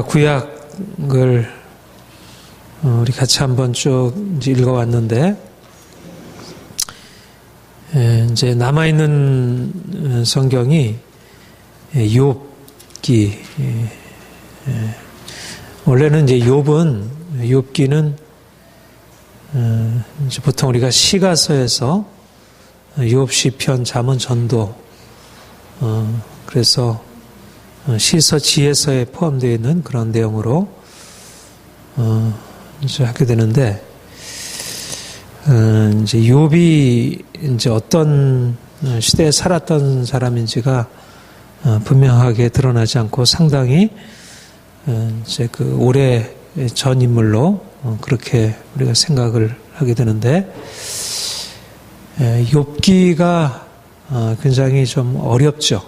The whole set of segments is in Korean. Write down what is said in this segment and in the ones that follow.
구약을 우리 같이 한번 쭉 읽어왔는데, 이제 남아있는 성경이 욥기. 원래는 이제 욥기는 이제 보통 우리가 시가서에서 욥 시편, 잠언, 전도, 그래서 시서, 지혜서에 포함되어 있는 그런 내용으로 이제 하게 되는데, 이제 욥이 이제 어떤 시대에 살았던 사람인지가 분명하게 드러나지 않고 상당히 이제 그 오래 전 인물로 그렇게 우리가 생각을 하게 되는데, 욥기가 굉장히 좀 어렵죠.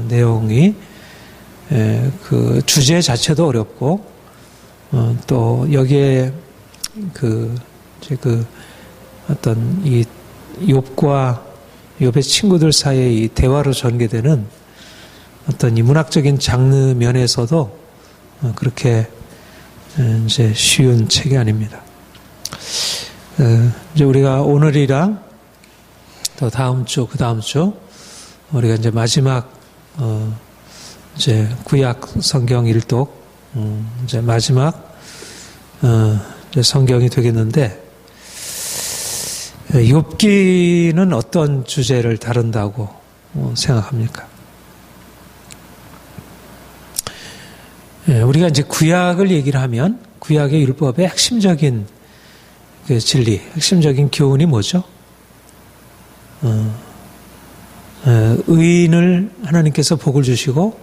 내용이 그 주제 자체도 어렵고, 또 여기에 어떤 이 욥과 욥의 친구들 사이에 이 대화로 전개되는 어떤 이 문학적인 장르 면에서도 그렇게 이제 쉬운 책이 아닙니다. 이제 우리가 오늘이랑 또 다음 주, 그 다음 주 우리가 이제 마지막 이제 구약 성경 일독 이제 마지막 이제 성경이 되겠는데, 욥기는 어떤 주제를 다룬다고 생각합니까? 우리가 이제 구약을 얘기를 하면 구약의 율법의 핵심적인 그 진리, 핵심적인 교훈이 뭐죠? 의인을 하나님께서 복을 주시고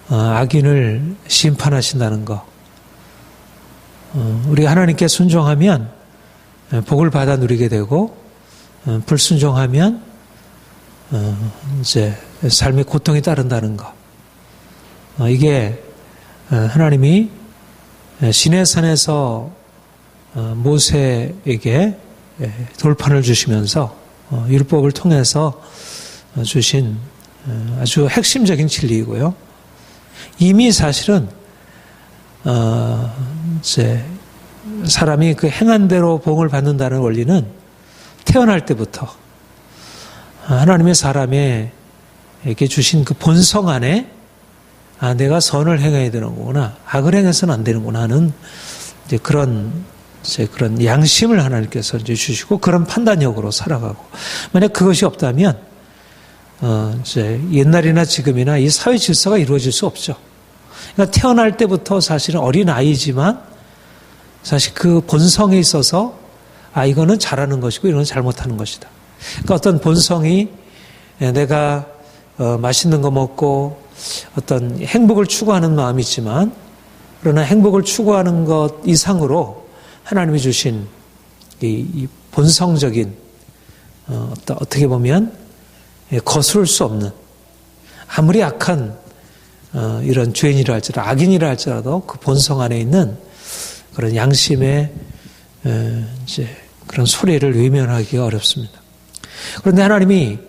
악인을 심판하신다는 거. 우리가 하나님께 순종하면 복을 받아 누리게 되고, 불순종하면 이제 삶의 고통이 따른다는 거. 이게 하나님이 시내산에서 모세에게 돌판을 주시면서 율법을 통해서 주신 아주 핵심적인 진리이고요. 이미 사실은 이제 사람이 그 행한 대로 복을 받는다는 원리는 태어날 때부터 하나님의 사람에게 주신 그 본성 안에 내가 선을 행해야 되는구나, 악을 행해서는 안 되는구나 하는 이제 그런 양심을 하나님께서 이제 주시고, 그런 판단력으로 살아가고, 만약 그것이 없다면 이제 옛날이나 지금이나 이 사회 질서가 이루어질 수 없죠. 그러니까 태어날 때부터 사실은 어린 아이지만 사실 그 본성에 있어서 이거는 잘하는 것이고 이거는 잘못하는 것이다. 그러니까 어떤 본성이 내가 맛있는 거 먹고 어떤 행복을 추구하는 마음이 있지만, 그러나 행복을 추구하는 것 이상으로 하나님이 주신 이 본성적인 어떻게 보면 거스를 수 없는, 아무리 악한 이런 죄인이라 할지라도, 악인이라 할지라도 그 본성 안에 있는 그런 양심의 이제 그런 소리를 외면하기가 어렵습니다. 그런데 하나님이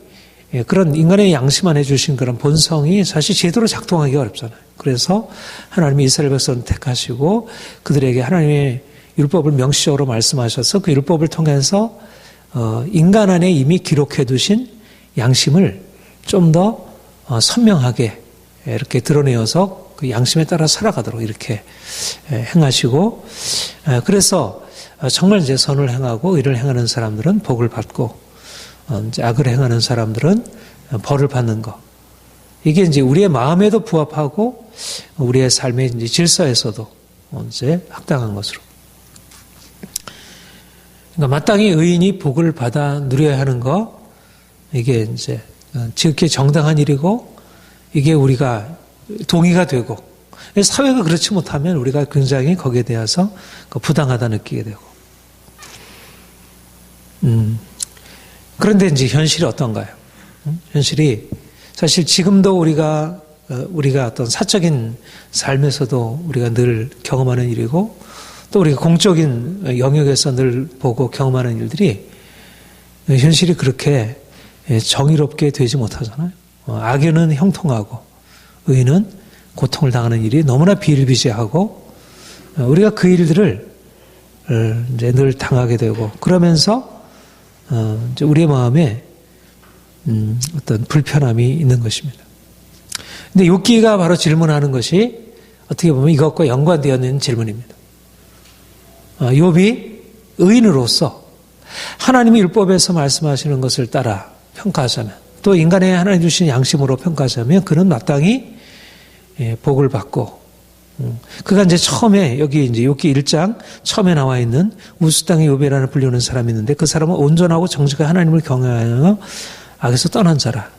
그런 인간의 양심 안에 주신 그런 본성이 사실 제대로 작동하기가 어렵잖아요. 그래서 하나님이 이스라엘 백성을 택하시고 그들에게 하나님의 율법을 명시적으로 말씀하셔서 그 율법을 통해서 인간 안에 이미 기록해 두신 양심을 좀 더 선명하게 이렇게 드러내어서 그 양심에 따라 살아가도록 이렇게 행하시고, 그래서 정말 이제 선을 행하고 의를 행하는 사람들은 복을 받고, 이제 악을 행하는 사람들은 벌을 받는 것. 이게 이제 우리의 마음에도 부합하고 우리의 삶의 이제 질서에서도 이제 합당한 것으로. 그러니까 마땅히 의인이 복을 받아 누려야 하는 거, 이게 이제 지극히 정당한 일이고, 이게 우리가 동의가 되고, 사회가 그렇지 못하면 우리가 굉장히 거기에 대해서 부당하다 느끼게 되고. 그런데 이제 현실이 어떤가요? 현실이 사실 지금도 우리가 어떤 사적인 삶에서도 우리가 늘 경험하는 일이고, 또 우리가 공적인 영역에서 늘 보고 경험하는 일들이 현실이 그렇게 정의롭게 되지 못하잖아요. 악인은 형통하고 의인은 고통을 당하는 일이 너무나 비일비재하고 우리가 그 일들을 이제 늘 당하게 되고 그러면서 이제 우리의 마음에 어떤 불편함이 있는 것입니다. 근데 욥기가 바로 질문하는 것이 어떻게 보면 이것과 연관되어 있는 질문입니다. 욥이 의인으로서 하나님이 율법에서 말씀하시는 것을 따라 평가하자면 또 인간의 하나님 주신 양심으로 평가하자면 그는 마땅히 복을 받고 그가 이제 처음에 여기 이제 욥기 1장 처음에 나와 있는 우스 땅의 욥이라는 불리는 사람이 있는데 그 사람은 온전하고 정직한 하나님을 경외하여 악에서 떠난 자라.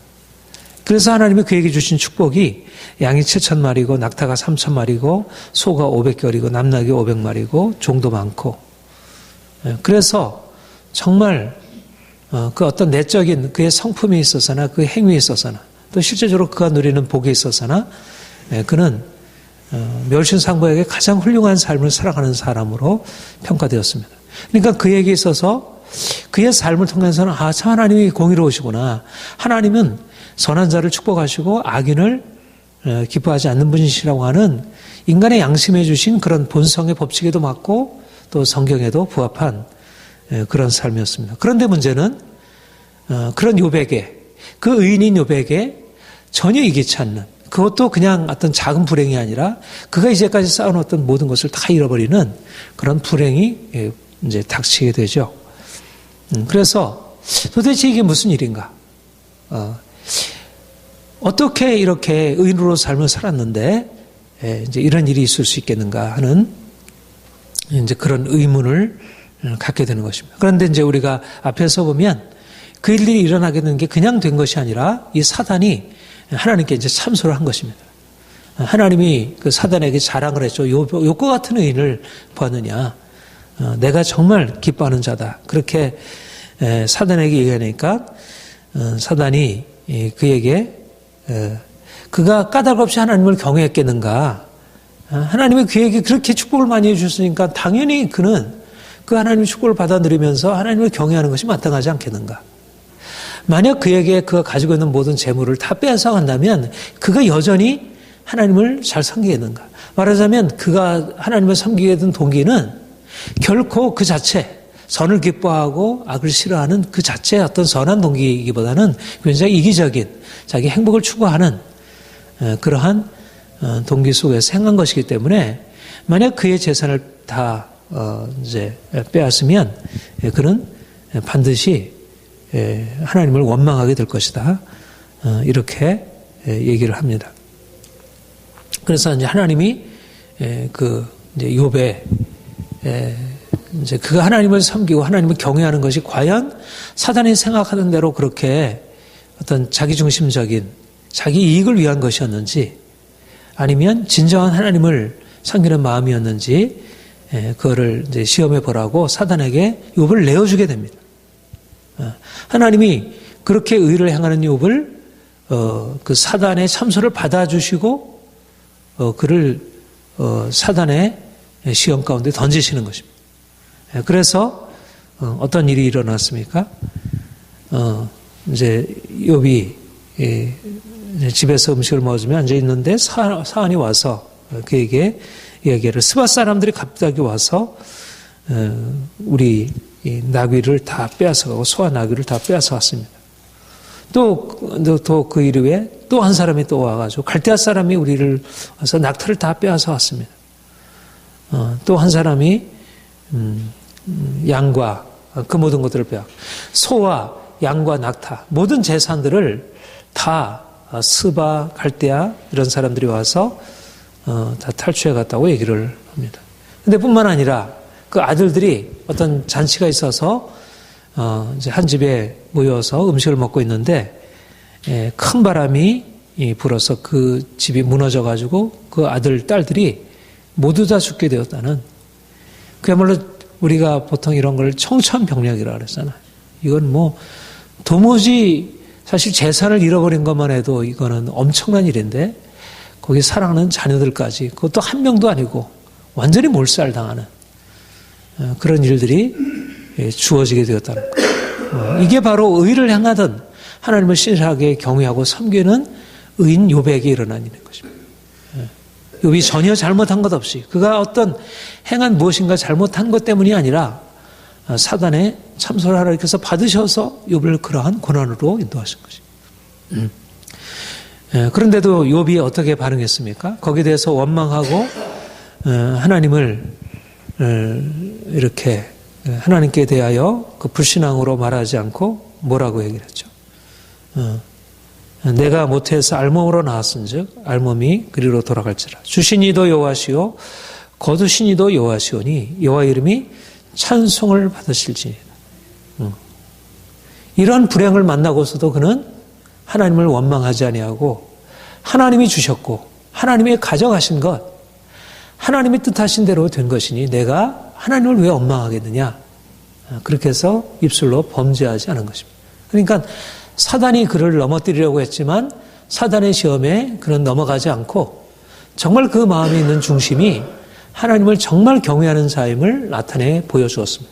그래서 하나님이 그에게 주신 축복이 양이 7,000마리고 낙타가 3,000마리고 소가 500결이고 남낙이 500마리고 종도 많고 그래서 정말 그 어떤 내적인 그의 성품이 있어서나 그 행위에 있어서나 또 실제적으로 그가 누리는 복에 있어서나 그는 멸신상보에게 가장 훌륭한 삶을 살아가는 사람으로 평가되었습니다. 그러니까 그에게 있어서 그의 삶을 통해서는 참 하나님이 공의로우시구나. 하나님은 선한 자를 축복하시고 악인을 기뻐하지 않는 분이시라고 하는 인간의 양심에 주신 그런 본성의 법칙에도 맞고 또 성경에도 부합한 그런 삶이었습니다. 그런데 문제는 그런 욥에게 그 의인인 욥에게 전혀 이기치 않는 그것도 그냥 어떤 작은 불행이 아니라 그가 이제까지 쌓아놓았던 모든 것을 다 잃어버리는 그런 불행이 이제 닥치게 되죠. 그래서 도대체 이게 무슨 일인가? 어떻게 이렇게 의인으로 삶을 살았는데 이제 이런 일이 있을 수 있겠는가 하는 이제 그런 의문을 갖게 되는 것입니다. 그런데 이제 우리가 앞에서 보면 그 일들이 일어나게 되는 게 그냥 된 것이 아니라 이 사단이 하나님께 이제 참소를 한 것입니다. 하나님이 그 사단에게 자랑을 했죠. 욥과 같은 의인을 보았느냐. 내가 정말 기뻐하는 자다. 그렇게 사단에게 얘기하니까 사단이 그에게 그가 까닭 없이 하나님을 경외했겠는가. 하나님이 그에게 그렇게 축복을 많이 해주셨으니까 당연히 그는 그 하나님의 축복을 받아 누리면서 하나님을 경외하는 것이 마땅하지 않겠는가. 만약 그에게 그가 가지고 있는 모든 재물을 다 빼앗아간다면 그가 여전히 하나님을 잘 섬기겠는가. 말하자면 그가 하나님을 섬기게 된 동기는 결코 그 자체 선을 기뻐하고 악을 싫어하는 그 자체의 어떤 선한 동기이기보다는 굉장히 이기적인 자기 행복을 추구하는 그러한 동기 속에서 행한 것이기 때문에 만약 그의 재산을 다 이제 빼앗으면 그는 반드시 하나님을 원망하게 될 것이다. 이렇게 얘기를 합니다. 그래서 이제 하나님이 그 이제 욥의 이제 그가 하나님을 섬기고 하나님을 경외하는 것이 과연 사단이 생각하는 대로 그렇게 어떤 자기중심적인 자기 이익을 위한 것이었는지 아니면 진정한 하나님을 섬기는 마음이었는지 그거를 이제 시험해 보라고 사단에게 욥을 내어주게 됩니다. 하나님이 그렇게 의를 행하는 욥을 그 사단의 참소를 받아주시고 그를 사단의 시험 가운데 던지시는 것입니다. 그래서 어떤 일이 일어났습니까? 이제 욥이 집에서 음식을 먹으며 앉아 있는데 사안이 와서 그에게 이야기를 스바 사람들이 갑자기 와서 우리 나귀를 다 빼앗아가고 소와 나귀를 다 빼앗아갔습니다. 또 그 이후에 또 한 사람이 또 와가지고 갈대아 사람이 우리를 와서 낙타를 다 빼앗아갔습니다. 또 한 사람이 양과 그 모든 것들을 빼앗아 소와 양과 낙타 모든 재산들을 다 스바 갈대아 이런 사람들이 와서 다 탈취해 갔다고 얘기를 합니다. 근데 뿐만 아니라 그 아들들이 어떤 잔치가 있어서 이제 한 집에 모여서 음식을 먹고 있는데 큰 바람이 불어서 그 집이 무너져 가지고 그 아들 딸들이 모두 다 죽게 되었다는 그야말로 우리가 보통 이런 걸 청천벽력이라고 그랬잖아요. 이건 뭐 도무지 사실 재산을 잃어버린 것만 해도 이거는 엄청난 일인데 거기 사랑하는 자녀들까지 그것도 한 명도 아니고 완전히 몰살당하는 그런 일들이 주어지게 되었다는 거예요. 이게 바로 의를 행하던 하나님을 신실하게 경외하고 섬기는 의인 욥에게 일어난 일인 것입니다. 욥이 전혀 잘못한 것 없이 그가 어떤 행한 무엇인가 잘못한 것 때문이 아니라 사단의 참소를 하나님께서 받으셔서 욥을 그러한 고난으로 인도하신 것입니다. 그런데도 욥이 어떻게 반응했습니까? 거기에 대해서 원망하고 하나님을 이렇게 하나님께 대하여 그 불신앙으로 말하지 않고 뭐라고 얘기를 했죠? 내가 모태에서 알몸으로 나왔은즉 알몸이 그리로 돌아갈지라. 주신 이도 여호와시오 거두신 이도 여호와시오니 여호와 이름이 찬송을 받으실지니라. 이런 불행을 만나고서도 그는 하나님을 원망하지 아니하고 하나님이 주셨고 하나님이 가져가신 것 하나님이 뜻하신 대로 된 것이니 내가 하나님을 왜 원망하겠느냐. 그렇게 해서 입술로 범죄하지 않은 것입니다. 그러니까 사단이 그를 넘어뜨리려고 했지만 사단의 시험에 그는 넘어가지 않고 정말 그 마음에 있는 중심이 하나님을 정말 경외하는 자임을 나타내 보여주었습니다.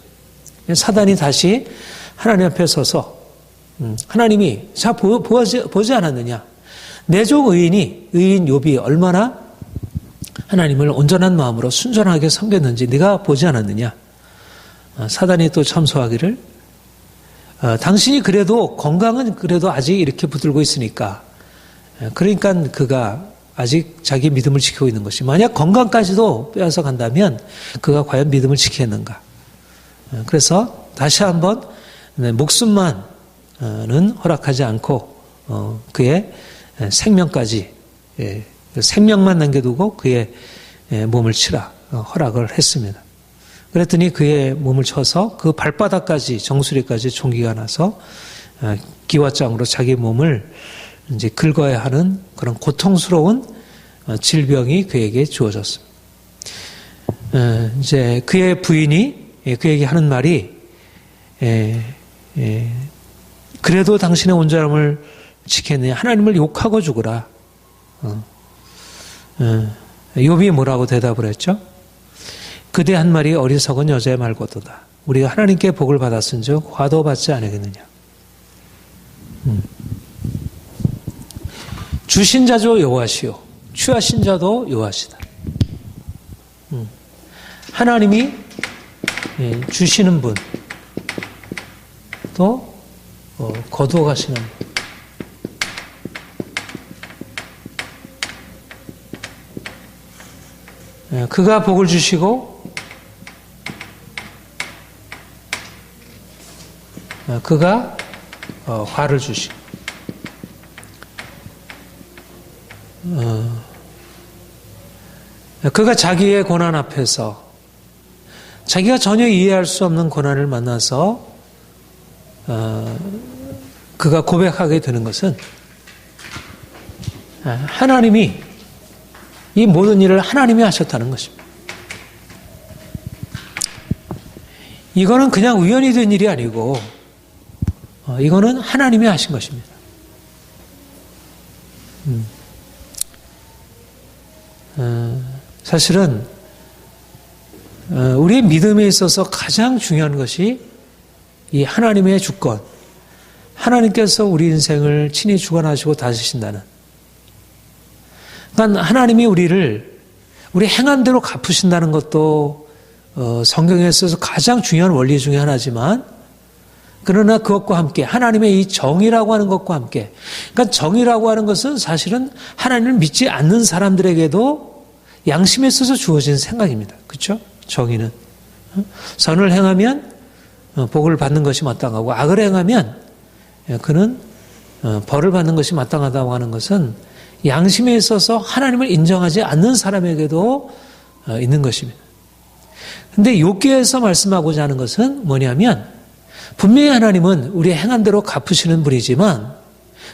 사단이 다시 하나님 앞에 서서 하나님이 자 보지 않았느냐. 내족 의인 욥이 얼마나 하나님을 온전한 마음으로 순전하게 섬겼는지 네가 보지 않았느냐. 사단이 또 참소하기를 당신이 그래도 건강은 그래도 아직 이렇게 붙들고 있으니까 그러니까 그가 아직 자기 믿음을 지키고 있는 것이 만약 건강까지도 빼앗아 간다면 그가 과연 믿음을 지키겠는가. 그래서 다시 한번 목숨만은 허락하지 않고 그의 생명까지 생명만 남겨두고 그의 몸을 치라 허락을 했습니다. 그랬더니 그의 몸을 쳐서 그 발바닥까지 정수리까지 종기가 나서 기와장으로 자기 몸을 이제 긁어야 하는 그런 고통스러운 질병이 그에게 주어졌습니다. 이제 그의 부인이 그에게 하는 말이 그래도 당신의 온전함을 지켰느냐 하나님을 욕하고 죽으라. 욥이 뭐라고 대답을 했죠? 그대 한 말이 어리석은 여자의 말고도다. 우리가 하나님께 복을 받았은즉 화도 받지 않겠느냐. 주신 자도 여호와시오 취하신 자도 여호와시다. 하나님이 주시는 분 또 거두어 가시는 분. 그가 복을 주시고 그가 화를 주시고 그가 자기의 고난 앞에서 자기가 전혀 이해할 수 없는 고난을 만나서 그가 고백하게 되는 것은 하나님이 이 모든 일을 하나님이 하셨다는 것입니다. 이거는 그냥 우연히 된 일이 아니고 이거는 하나님이 하신 것입니다. 사실은 우리의 믿음에 있어서 가장 중요한 것이 이 하나님의 주권, 하나님께서 우리 인생을 친히 주관하시고 다스리신다는, 그러니까 하나님이 우리 행한 대로 갚으신다는 것도 성경에 있어서 가장 중요한 원리 중에 하나지만, 그러나 그것과 함께 하나님의 이 정의라고 하는 것과 함께, 그러니까 정의라고 하는 것은 사실은 하나님을 믿지 않는 사람들에게도 양심에 있어서 주어진 생각입니다. 그렇죠? 정의는 선을 행하면 복을 받는 것이 마땅하고 악을 행하면 그는 벌을 받는 것이 마땅하다고 하는 것은 양심에 있어서 하나님을 인정하지 않는 사람에게도 있는 것입니다. 그런데 욥기에서 말씀하고자 하는 것은 뭐냐면, 분명히 하나님은 우리의 행한 대로 갚으시는 분이지만,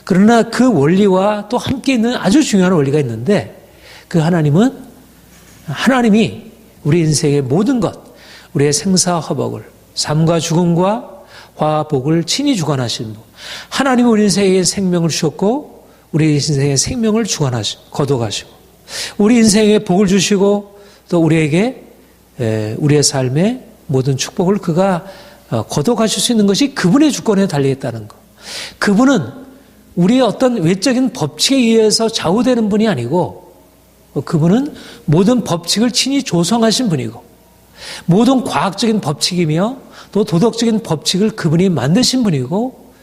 그러나 그 원리와 또 함께 있는 아주 중요한 원리가 있는데, 그 하나님은 하나님이 우리 인생의 모든 것, 우리의 생사화복을, 삶과 죽음과 화와 복을 친히 주관하신 분, 하나님은 우리 인생에 생명을 주셨고 우리 인생의 생명을 거둬가시고 우리 인생에 복을 주시고 또 우리에게 우리의 삶의 모든 축복을 그가 거둬가실 수 있는 것이 그분의 주권에 달려있다는 것. 그분은 우리의 어떤 외적인 법칙에 의해서 좌우되는 분이 아니고 그분은 모든 법칙을 친히 조성하신 분이고 모든 과학적인 법칙이며 또 도덕적인 법칙을 그분이 만드신 분이고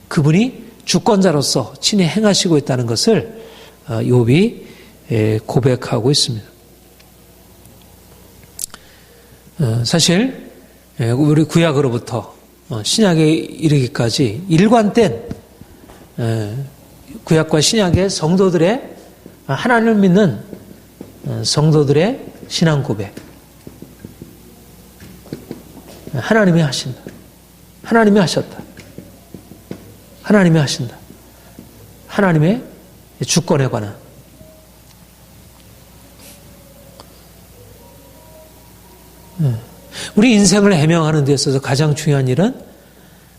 그분이 주권자로서 친히 행하시고 있다는 것을 욥이 고백하고 있습니다. 사실 우리 구약으로부터 신약에 이르기까지 일관된 구약과 신약의 성도들의 하나님을 믿는 성도들의 신앙 고백. 하나님이 하신다. 하나님이 하셨다. 하나님이 하신다. 하나님의 주권에 관한. 우리 인생을 해명하는 데 있어서 가장 중요한 일은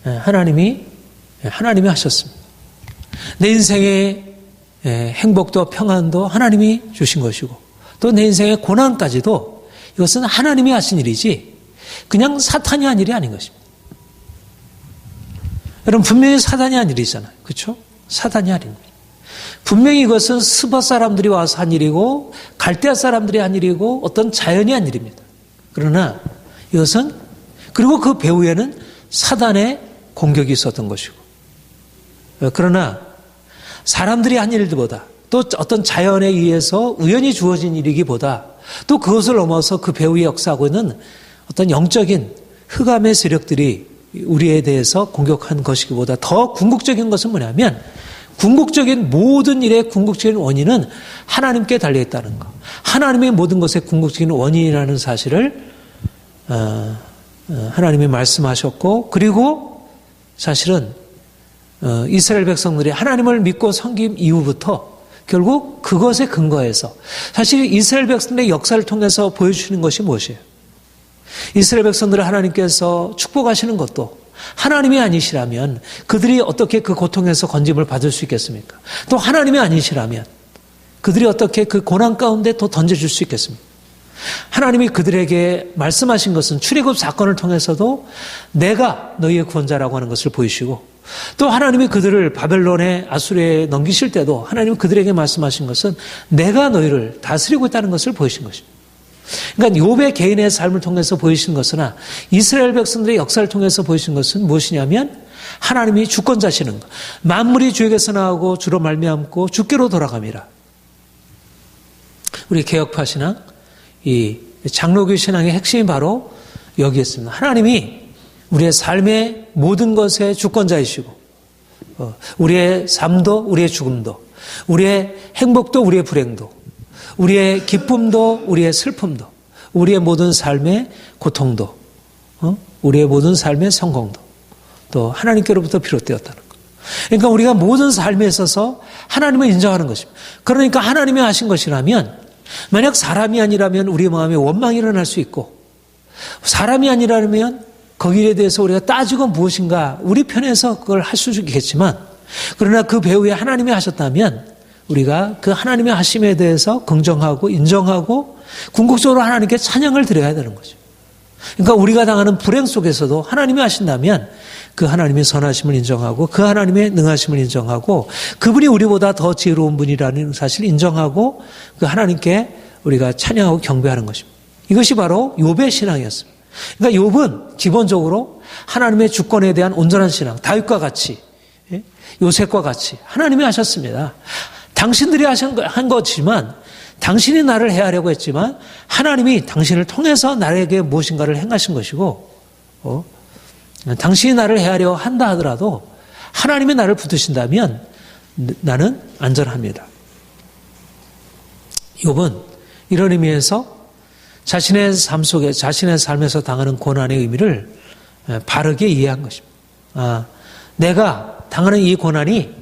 하나님이 하셨습니다. 내 인생의 행복도 평안도 하나님이 주신 것이고 또 내 인생의 고난까지도 이것은 하나님이 하신 일이지 그냥 사탄이 한 일이 아닌 것입니다. 여러분 분명히 사탄이 한 일이잖아요. 그렇죠? 사탄이 한 일입니다. 분명히 이것은 스바 사람들이 와서 한 일이고 갈대아 사람들이 한 일이고 어떤 자연이 한 일입니다. 그러나 이것은 그리고 그 배후에는 사단의 공격이 있었던 것이고 그러나 사람들이 한 일들보다 또 어떤 자연에 의해서 우연히 주어진 일이기보다 또 그것을 넘어서 그 배후에 역사하고 있는 어떤 영적인 흑암의 세력들이 우리에 대해서 공격한 것이기보다 더 궁극적인 것은 뭐냐면 궁극적인 모든 일의 궁극적인 원인은 하나님께 달려있다는 것. 하나님의 모든 것의 궁극적인 원인이라는 사실을 하나님이 말씀하셨고 그리고 사실은 이스라엘 백성들이 하나님을 믿고 섬김 이후부터 결국 그것에 근거해서 사실 이스라엘 백성들의 역사를 통해서 보여주시는 것이 무엇이에요? 이스라엘 백성들을 하나님께서 축복하시는 것도 하나님이 아니시라면 그들이 어떻게 그 고통에서 건짐을 받을 수 있겠습니까? 또 하나님이 아니시라면 그들이 어떻게 그 고난 가운데 또 던져줄 수 있겠습니까? 하나님이 그들에게 말씀하신 것은 출애굽 사건을 통해서도 내가 너희의 구원자라고 하는 것을 보이시고 또 하나님이 그들을 바벨론에 아수르에 넘기실 때도 하나님이 그들에게 말씀하신 것은 내가 너희를 다스리고 있다는 것을 보이신 것입니다. 그러니까 욥의 개인의 삶을 통해서 보이신 것으나 이스라엘 백성들의 역사를 통해서 보이신 것은 무엇이냐면 하나님이 주권자시는 것. 만물이 주에게서 나오고 주로 말미암고 주께로 돌아갑니다. 우리 개혁파 신앙, 이 장로교 신앙의 핵심이 바로 여기에 있습니다. 하나님이 우리의 삶의 모든 것의 주권자이시고 우리의 삶도 우리의 죽음도 우리의 행복도 우리의 불행도 우리의 기쁨도 우리의 슬픔도 우리의 모든 삶의 고통도 우리의 모든 삶의 성공도 또 하나님께로부터 비롯되었다는 것. 그러니까 우리가 모든 삶에 있어서 하나님을 인정하는 것입니다. 그러니까 하나님이 하신 것이라면 만약 사람이 아니라면 우리 마음에 원망이 일어날 수 있고 사람이 아니라면 거기에 대해서 우리가 따지고 무엇인가 우리 편에서 그걸 할 수 있겠지만 그러나 그 배후에 하나님이 하셨다면 우리가 그 하나님의 하심에 대해서 긍정하고 인정하고 궁극적으로 하나님께 찬양을 드려야 되는 거죠. 그러니까 우리가 당하는 불행 속에서도 하나님이 하신다면 그 하나님의 선하심을 인정하고 그 하나님의 능하심을 인정하고 그분이 우리보다 더 지혜로운 분이라는 사실을 인정하고 그 하나님께 우리가 찬양하고 경배하는 것입니다. 이것이 바로 욥의 신앙이었습니다. 그러니까 욥은 기본적으로 하나님의 주권에 대한 온전한 신앙, 다윗과 같이 요셉과 같이 하나님이 하셨습니다. 당신들이 한 거지만 당신이 나를 헤아려고 했지만 하나님이 당신을 통해서 나에게 무엇인가를 행하신 것이고 당신이 나를 헤아려 한다 하더라도 하나님이 나를 붙드신다면 나는 안전합니다. 욥은 이런 의미에서 자신의 삶 속에 자신의 삶에서 당하는 고난의 의미를 바르게 이해한 것입니다. 내가 당하는 이 고난이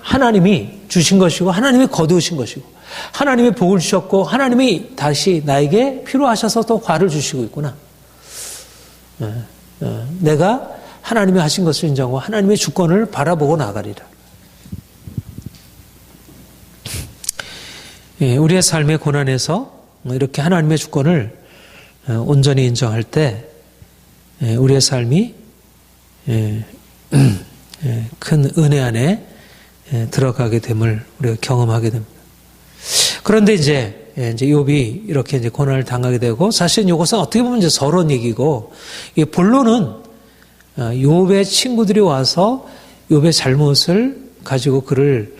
하나님이 주신 것이고 하나님이 거두신 것이고 하나님이 복을 주셨고 하나님이 다시 나에게 필요하셔서 또 과를 주시고 있구나. 내가 하나님이 하신 것을 인정하고 하나님의 주권을 바라보고 나가리라. 우리의 삶의 고난에서 이렇게 하나님의 주권을 온전히 인정할 때 우리의 삶이 큰 은혜 안에 들어가게 됨을 우리가 경험하게 됩니다. 그런데 이제 욥이 이렇게 이제 고난을 당하게 되고, 사실 이것은 어떻게 보면 이제 서론 얘기고, 이 본론은 욥의 친구들이 와서 욥의 잘못을 가지고 그를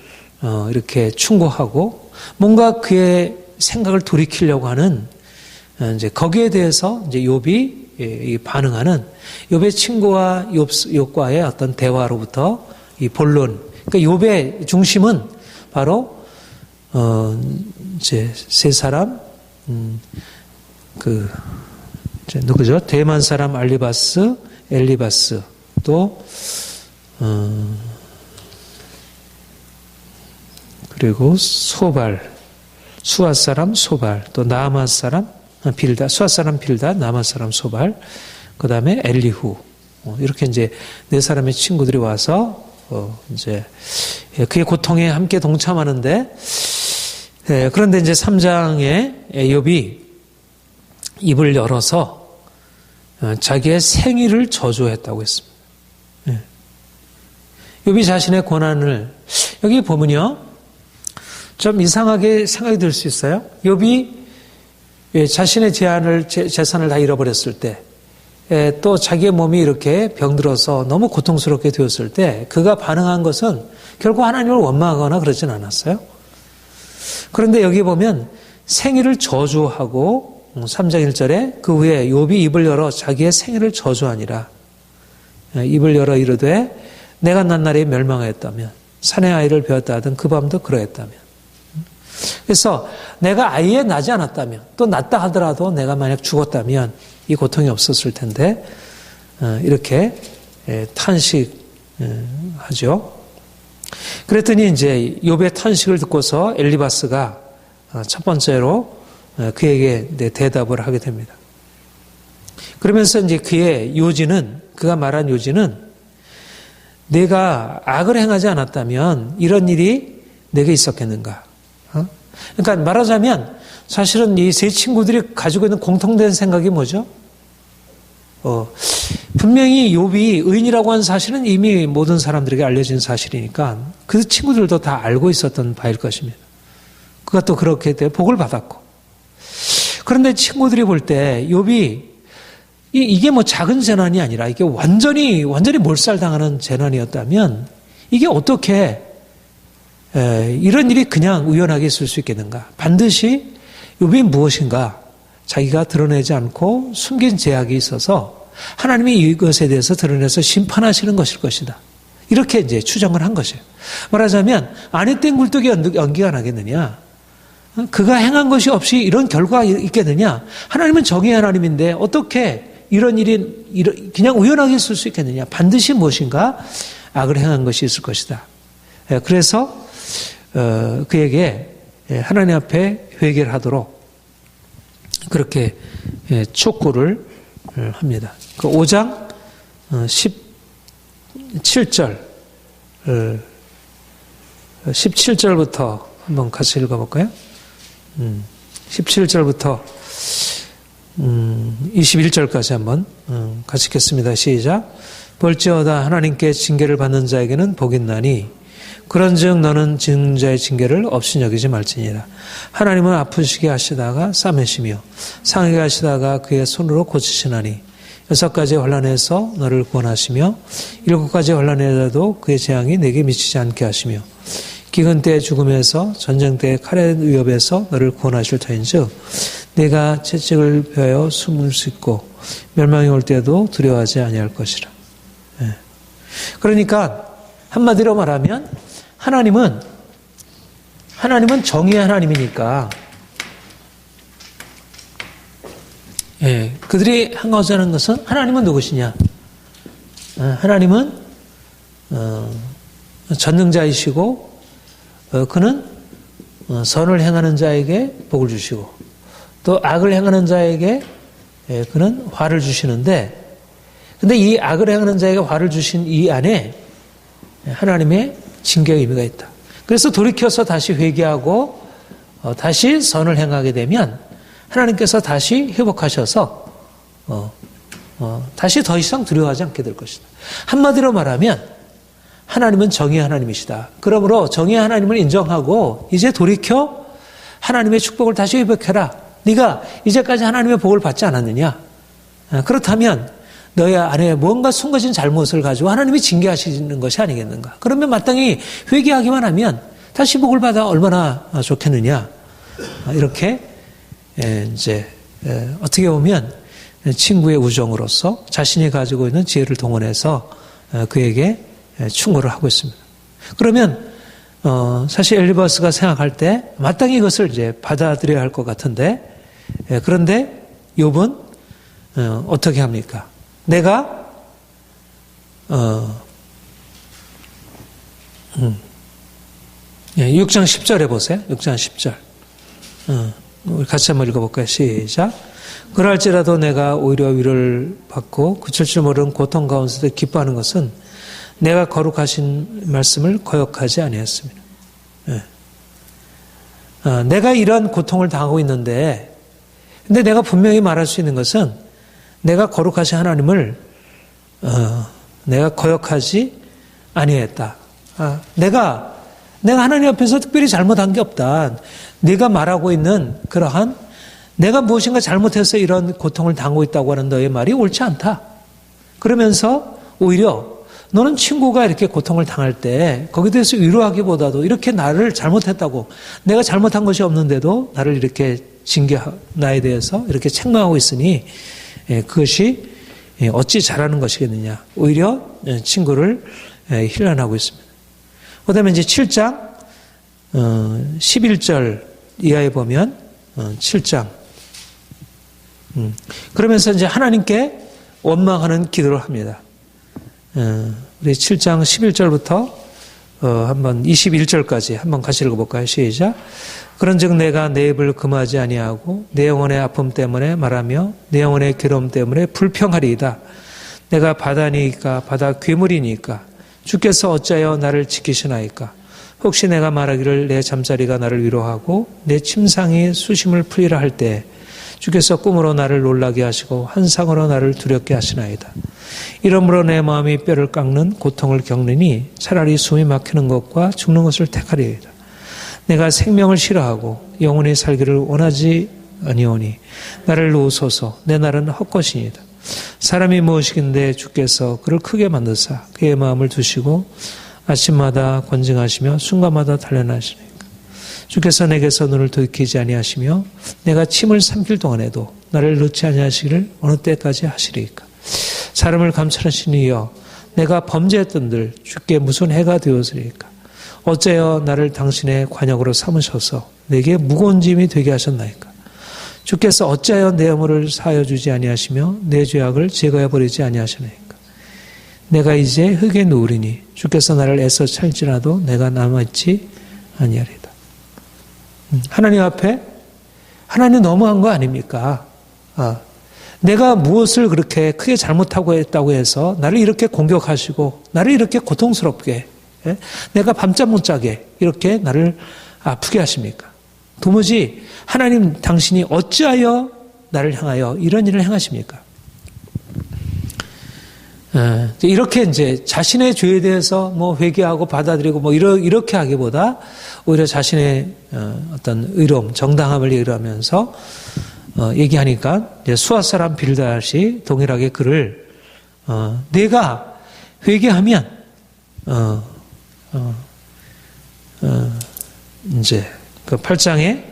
이렇게 충고하고 뭔가 그의 생각을 돌이키려고 하는, 이제 거기에 대해서 이제 욥이 반응하는 욥의 친구와 욥과의 어떤 대화로부터 이 본론, 그러니까 욥의 중심은 바로 이제 세 사람, 이제 누구죠? 대만 사람 알리바스, 엘리바스, 또 그리고 소발, 수아 사람 소발, 또 나아만 사람 빌다, 수아 사람 빌다, 나아만 사람 소발, 그 다음에 엘리후, 이렇게 이제 네 사람의 친구들이 와서 이제 그의 고통에 함께 동참하는데, 그런데 이제 3장에 욥이 입을 열어서 자기의 생일을 저주했다고 했습니다. 욥이 자신의 고난을, 여기 보면요, 좀 이상하게 생각이 들 수 있어요. 욥이 자신의 재산을 다 잃어버렸을 때, 또 자기의 몸이 이렇게 병들어서 너무 고통스럽게 되었을 때 그가 반응한 것은 결국 하나님을 원망하거나 그러진 않았어요. 그런데 여기 보면 생일을 저주하고 3장 1절에 그 후에 욥이 입을 열어 자기의 생일을 저주하니라. 입을 열어 이르되 내가 난 날에 멸망하였다면 산의 아이를 베었다 하던 그 밤도 그러했다면. 그래서 내가 아예 나지 않았다면, 또 낫다 하더라도 내가 만약 죽었다면 이 고통이 없었을 텐데, 이렇게 탄식하죠. 그랬더니 이제 욥의 탄식을 듣고서 엘리바스가 첫 번째로 그에게 대답을 하게 됩니다. 그러면서 이제 그의 요지는, 그가 말한 요지는 내가 악을 행하지 않았다면 이런 일이 내게 있었겠는가. 그러니까 말하자면 사실은 이 세 친구들이 가지고 있는 공통된 생각이 뭐죠? 분명히 욥이 의인이라고 하는 사실은 이미 모든 사람들에게 알려진 사실이니까 그 친구들도 다 알고 있었던 바일 것입니다. 그가 또 그렇게 돼 복을 받았고. 그런데 친구들이 볼 때 욥이 이게 뭐 작은 재난이 아니라 이게 완전히 몰살당하는 재난이었다면 이게 어떻게 이런 일이 그냥 우연하게 있을 수 있겠는가? 반드시 욥이 무엇인가 자기가 드러내지 않고 숨긴 죄악이 있어서 하나님이 이것에 대해서 드러내서 심판하시는 것일 것이다. 이렇게 이제 추정을 한 것이에요. 말하자면 안에 뗀 굴뚝이 연기가 나겠느냐? 그가 행한 것이 없이 이런 결과가 있겠느냐? 하나님은 정의의 하나님인데 어떻게 이런 일이 그냥 우연하게 있을 수 있겠느냐? 반드시 무엇인가 악을 행한 것이 있을 것이다. 그래서 그에게 하나님 앞에 회개를 하도록 그렇게 촉구를 합니다. 그 5장 17절부터 한번 같이 읽어볼까요? 17절부터 21절까지 한번 같이 읽겠습니다. 시작. 볼지어다 하나님께 징계를 받는 자에게는 복이 있나니 그런즉 너는 증자의 징계를 없이 여기지 말지니라. 하나님은 아프시게 하시다가 싸매시며 상하게 하시다가 그의 손으로 고치시나니 6가지 환난에서 너를 구원하시며 7가지 환난에라도 그의 재앙이 내게 미치지 않게 하시며 기근 때의 죽음에서 전쟁 때의 칼의 위협에서 너를 구원하실 터인즉 내가 채찍을 베어 숨을 수 있고 멸망이 올 때도 두려워하지 아니할 것이라. 그러니까 한마디로 말하면 하나님은 정의의 하나님이니까 그들이 항거하는 것은 하나님은 누구시냐? 하나님은 전능자이시고 그는 선을 행하는 자에게 복을 주시고 또 악을 행하는 자에게 그는 화를 주시는데 근데 이 악을 행하는 자에게 화를 주신 이 안에 하나님의 징계의 의미가 있다. 그래서 돌이켜서 다시 회개하고 다시 선을 행하게 되면 하나님께서 다시 회복하셔서 다시 더 이상 두려워하지 않게 될 것이다. 한마디로 말하면 하나님은 정의의 하나님이시다. 그러므로 정의의 하나님을 인정하고 이제 돌이켜 하나님의 축복을 다시 회복해라. 네가 이제까지 하나님의 복을 받지 않았느냐? 그렇다면 너의 안에 뭔가 숨겨진 잘못을 가지고 하나님이 징계하시는 것이 아니겠는가? 그러면 마땅히 회개하기만 하면 다시 복을 받아 얼마나 좋겠느냐? 이렇게 이제 어떻게 보면 친구의 우정으로서 자신이 가지고 있는 지혜를 동원해서 그에게 충고를 하고 있습니다. 그러면 사실 엘리바스가 생각할 때 마땅히 이것을 이제 받아들여야 할 것 같은데, 그런데 욥은 어떻게 합니까? 내가 6장 10절에 보세요. 6장 10절. 우리 같이 한번 읽어볼까요? 시작. 그럴지라도 내가 오히려 위로를 받고 그칠 줄 모르는 고통 가운데서 기뻐하는 것은 내가 거룩하신 말씀을 거역하지 아니했습니다. 내가 이런 고통을 당하고 있는데, 근데 내가 분명히 말할 수 있는 것은 내가 거룩하신 하나님을 내가 거역하지 아니했다. 내가 하나님 앞에서 특별히 잘못한 게 없다. 네가 말하고 있는 그러한 내가 무엇인가 잘못해서 이런 고통을 당하고 있다고 하는 너의 말이 옳지 않다. 그러면서 오히려 너는 친구가 이렇게 고통을 당할 때 거기에 대해서 위로하기보다도 이렇게 나를 잘못했다고, 내가 잘못한 것이 없는데도 나를 이렇게 나에 대해서 이렇게 책망하고 있으니 그것이 어찌 잘하는 것이겠느냐. 오히려 친구를 힐난하고 있습니다. 그 다음에 이제 7장 11절 이하에 보면 7장 그러면서 이제 하나님께 원망하는 기도를 합니다. 우리 7장 11절부터 한번 21절까지 한번 같이 읽어볼까요? 시작. 그런즉 내가 내 입을 금하지 아니하고 내 영혼의 아픔 때문에 말하며 내 영혼의 괴로움 때문에 불평하리이다. 내가 바다니까 바다 괴물이니까 주께서 어찌하여 나를 지키시나이까. 혹시 내가 말하기를 내 잠자리가 나를 위로하고 내 침상이 수심을 풀리라 할 때 주께서 꿈으로 나를 놀라게 하시고 환상으로 나를 두렵게 하시나이다. 이러므로 내 마음이 뼈를 깎는 고통을 겪느니 차라리 숨이 막히는 것과 죽는 것을 택하리이다. 내가 생명을 싫어하고 영원히 살기를 원하지 아니오니 나를 놓으소서. 내 날은 헛것이니이다. 사람이 무엇이긴데 주께서 그를 크게 만드사 그의 마음을 두시고 아침마다 권징하시며 순간마다 단련하시니까. 주께서 내게서 눈을 돌이키지 아니하시며 내가 침을 삼킬 동안에도 나를 놓지 아니하시기를 어느 때까지 하시리이까. 사람을 감찰하시니 이여 내가 범죄했던들 주께 무슨 해가 되었으리이까. 어째여 나를 당신의 관역으로 삼으셔서 내게 무거운 짐이 되게 하셨나이까. 주께서 어찌하여 내 허물을 사하여 주지 아니하시며 내 죄악을 제거해 버리지 아니하시나이까. 내가 이제 흙에 누우리니 주께서 나를 애써 찰지라도 내가 남아있지 아니하리다. 하나님 앞에 하나님 너무한 거 아닙니까? 내가 무엇을 그렇게 크게 잘못하고 했다고 해서 나를 이렇게 공격하시고 나를 이렇게 고통스럽게, 내가 밤잠 못 자게 이렇게 나를 아프게 하십니까? 도무지 하나님 당신이 어찌하여 나를 향하여 이런 일을 행하십니까? 이렇게 이제 자신의 죄에 대해서 뭐 회개하고 받아들이고 뭐 이렇게 하기보다 오히려 자신의 어떤 의로움, 정당함을 얘기하면서 얘기하니까 수아 사람 빌닷이 동일하게 그를 내가 회개하면 이제 그 8장에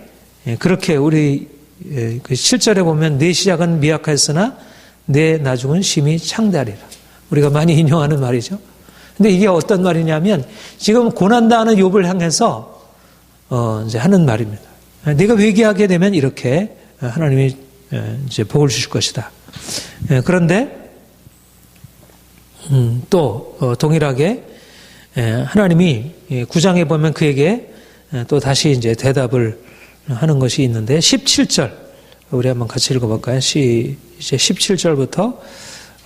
그렇게 우리 그 7절에 보면 내 시작은 미약하였으나 내 나중은 심히 창대하리라. 우리가 많이 인용하는 말이죠. 근데 이게 어떤 말이냐면 지금 고난당하는 욥을 향해서 이제 하는 말입니다. 네가 회개하게 되면 이렇게 하나님이 이제 복을 주실 것이다. 그런데 또 동일하게 하나님이 9장에 보면 그에게 또 다시 이제 대답을 하는 것이 있는데 17절 우리 한번 같이 읽어볼까요? 이제 17절부터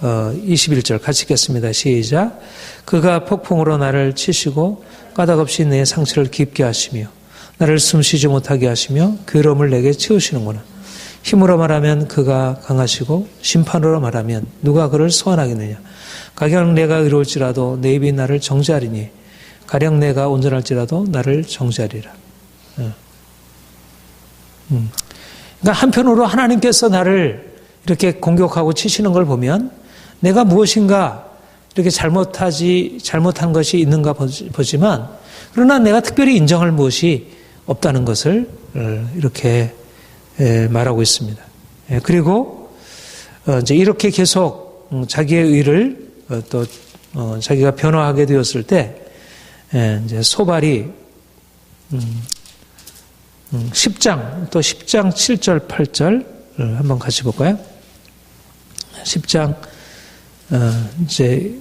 21절 같이 읽겠습니다. 시작. 그가 폭풍으로 나를 치시고 까닭없이 내 상처를 깊게 하시며 나를 숨쉬지 못하게 하시며 괴로움을 내게 채우시는구나. 힘으로 말하면 그가 강하시고 심판으로 말하면 누가 그를 소환하겠느냐. 가령 내가 의로울지라도 내 입이 나를 정죄하리니 가령 내가 온전할지라도 나를 정죄하리라. 그러니까 한편으로 하나님께서 나를 이렇게 공격하고 치시는 걸 보면 내가 무엇인가 이렇게 잘못한 것이 있는가 보지만 그러나 내가 특별히 인정할 무엇이 없다는 것을 이렇게 말하고 있습니다. 그리고 이제 이렇게 계속 자기의 의를 또 자기가 변화하게 되었을 때 이제 소발이 10장 7절 8절 한번 같이 볼까요? 10장 이제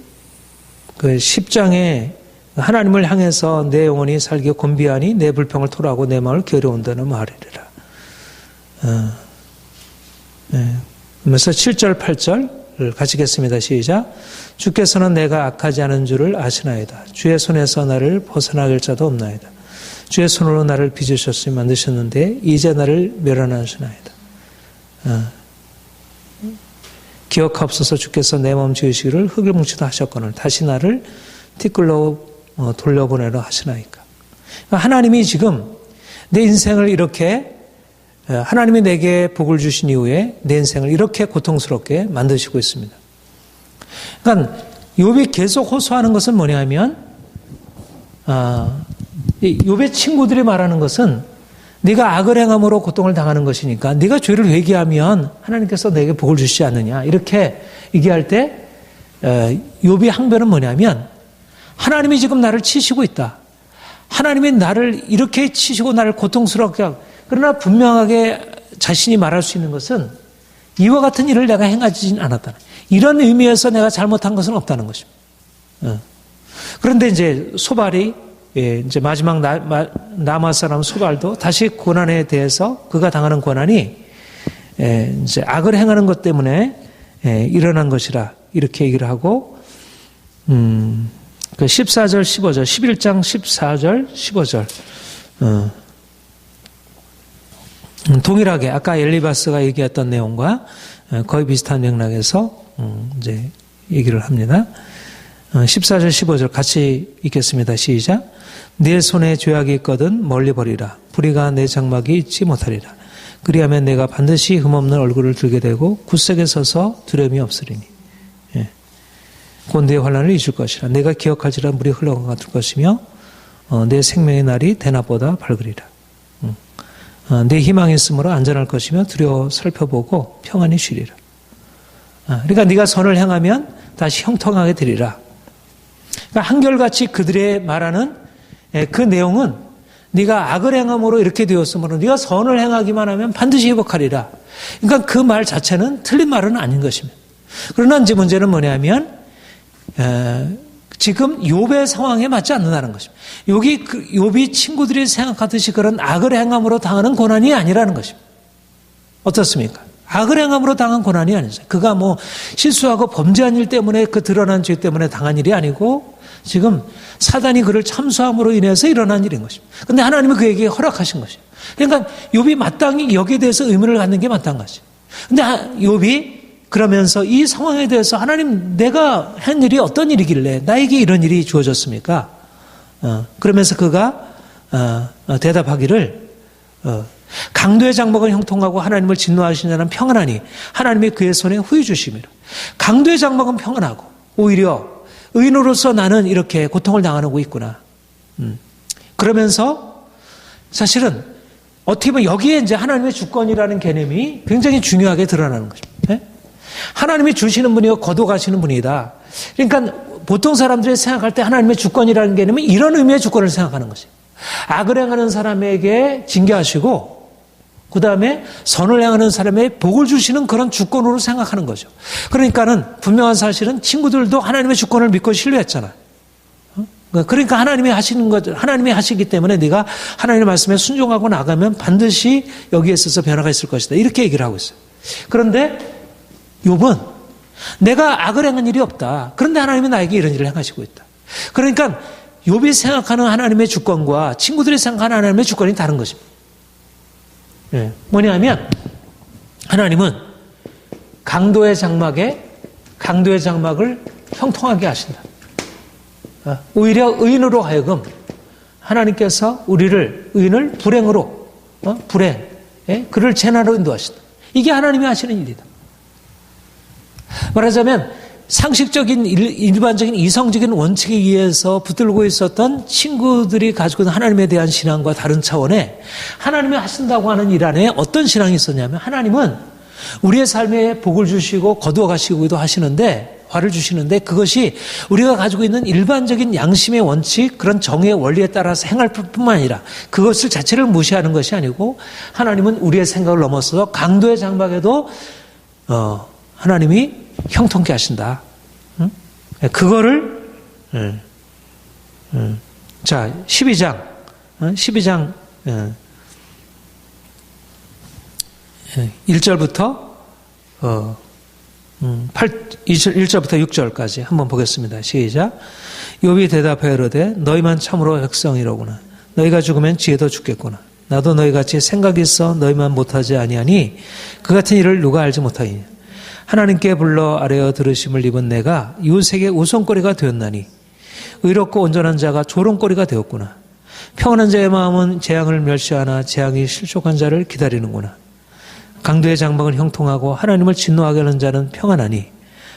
그 10장에 하나님을 향해서 내 영혼이 살기에 곤비하니 내 불평을 토로하고 내 마음을 겨려온다는 말이라. 그러면서 7절 8절 같이 읽겠습니다. 시작. 주께서는 내가 악하지 않은 줄을 아시나이다. 주의 손에서 나를 벗어나게 할 자도 없나이다. 주의 손으로 나를 빚으셨으니 만드셨는데 이제 나를 멸하나시나이다. 기억하옵소서. 주께서 내 몸 지으시기를 흙을 뭉치다 하셨거늘 다시 나를 티끌로 돌려보내려 하시나이까. 하나님이 지금 내 인생을 이렇게 하나님이 내게 복을 주신 이후에 내 인생을 이렇게 고통스럽게 만드시고 있습니다. 그러니까 욥이 계속 호소하는 것은 뭐냐면 욥의 친구들이 말하는 것은 네가 악을 행함으로 고통을 당하는 것이니까 네가 죄를 회개하면 하나님께서 내게 복을 주시지 않느냐 이렇게 얘기할 때 욥의 항변은 뭐냐면 하나님이 지금 나를 치시고 있다. 하나님이 나를 이렇게 치시고 나를 고통스럽게 하고 그러나 분명하게 자신이 말할 수 있는 것은 이와 같은 일을 내가 행하지 않았다. 이런 의미에서 내가 잘못한 것은 없다는 것입니다. 그런데 이제 소발이 이제 마지막 남아 사람 소발도 다시 고난에 대해서 그가 당하는 고난이 이제 악을 행하는 것 때문에 일어난 것이라 이렇게 얘기를 하고 그 14절 15절 11장 14절 15절 동일하게 아까 엘리바스가 얘기했던 내용과 거의 비슷한 맥락에서 이제 얘기를 합니다. 14절 15절 같이 읽겠습니다. 시작. 내 손에 죄악이 있거든 멀리 버리라. 불의가 내 장막이 잊지 못하리라. 그리하면 내가 반드시 흠없는 얼굴을 들게 되고 굳세게 서서 두려움이 없으리니. 곧 내 환난을 잊을 것이라. 내가 기억할지라 물이 흘러간 것 같을 것이며 내 생명의 날이 대낮보다 밝으리라. 내 희망이 있으므로 안전할 것이며 두려워 살펴보고 평안히 쉬리라. 그러니까 네가 선을 행하면 다시 형통하게 되리라. 그러니까 한결같이 그들의 말하는 그 내용은 네가 악을 행함으로 이렇게 되었으므로 네가 선을 행하기만 하면 반드시 회복하리라. 그러니까 그 말 자체는 틀린 말은 아닌 것입니다. 그러나 이제 문제는 뭐냐면 지금 욥의 상황에 맞지 않는다는 것입니다. 여기 욥이 친구들이 생각하듯이 그런 악을 행함으로 당하는 고난이 아니라는 것입니다. 어떻습니까? 악을 행함으로 당한 고난이 아니죠. 그가 뭐 실수하고 범죄한 일 때문에 그 드러난 죄 때문에 당한 일이 아니고 지금 사단이 그를 참수함으로 인해서 일어난 일인 것입니다. 그런데 하나님은 그에게 허락하신 것이에요. 그러니까 욥이 마땅히 여기에 대해서 의문을 갖는 게 마땅한 것이에요. 그런데 욥이 그러면서 이 상황에 대해서 하나님 내가 한 일이 어떤 일이길래 나에게 이런 일이 주어졌습니까? 그러면서 그가 대답하기를 강도의 장막은 형통하고 하나님을 진노하신 자는 평안하니 하나님이 그의 손에 후히 주심이라. 강도의 장막은 평안하고 오히려 의인으로서 나는 이렇게 고통을 당하고 있구나. 그러면서 사실은 어떻게 보면 여기에 이제 하나님의 주권이라는 개념이 굉장히 중요하게 드러나는 것입니다. 하나님이 주시는 분이요 거둬가시는 분이다. 그러니까 보통 사람들이 생각할 때 하나님의 주권이라는 개념은 이런 의미의 주권을 생각하는 것이에요. 악을 행하는 사람에게 징계하시고 그 다음에 선을 행하는 사람에게 복을 주시는 그런 주권으로 생각하는 거죠. 그러니까는 분명한 사실은 친구들도 하나님의 주권을 믿고 신뢰했잖아요. 그러니까 하나님이 하시는 것, 하나님이 하시기 때문에 네가 하나님의 말씀에 순종하고 나가면 반드시 여기에 있어서 변화가 있을 것이다. 이렇게 얘기를 하고 있어요. 그런데 욥은 내가 악을 행한 일이 없다. 그런데 하나님이 나에게 이런 일을 행하시고 있다. 그러니까 욥이 생각하는 하나님의 주권과 친구들이 생각하는 하나님의 주권이 다른 것입니다. 뭐냐면 하나님은 강도의 장막을 형통하게 하신다. 오히려 의인으로 하여금 하나님께서 의인을 불행으로 그를 재난으로 인도하신다. 이게 하나님이 하시는 일이다. 말하자면 상식적인 일반적인 이성적인 원칙에 의해서 붙들고 있었던 친구들이 가지고 있는 하나님에 대한 신앙과 다른 차원의 하나님이 하신다고 하는 일 안에 어떤 신앙이 있었냐면 하나님은 우리의 삶에 복을 주시고 거두어 가시기도 하시는데 화를 주시는데 그것이 우리가 가지고 있는 일반적인 양심의 원칙 그런 정의 원리에 따라서 행할 뿐만 아니라 그것을 자체를 무시하는 것이 아니고 하나님은 우리의 생각을 넘어서서 강도의 장막에도 하나님이 형통케 하신다. 그거를 자 12장 1절부터 1절부터 6절까지 한번 보겠습니다. 시작. 욥이 대답하여 이르되 너희만 참으로 백성이로구나. 너희가 죽으면 지혜도 죽겠구나. 나도 너희같이 생각이 있어 너희만 못하지 아니하니 그 같은 일을 누가 알지 못하겠냐. 하나님께 불러 아뢰어 들으심을 입은 내가 이웃에게 우선거리가 되었나니 의롭고 온전한 자가 조롱거리가 되었구나. 평안한 자의 마음은 재앙을 멸시하나 재앙이 실족한 자를 기다리는구나. 강도의 장막을 형통하고 하나님을 진노하게 하는 자는 평안하니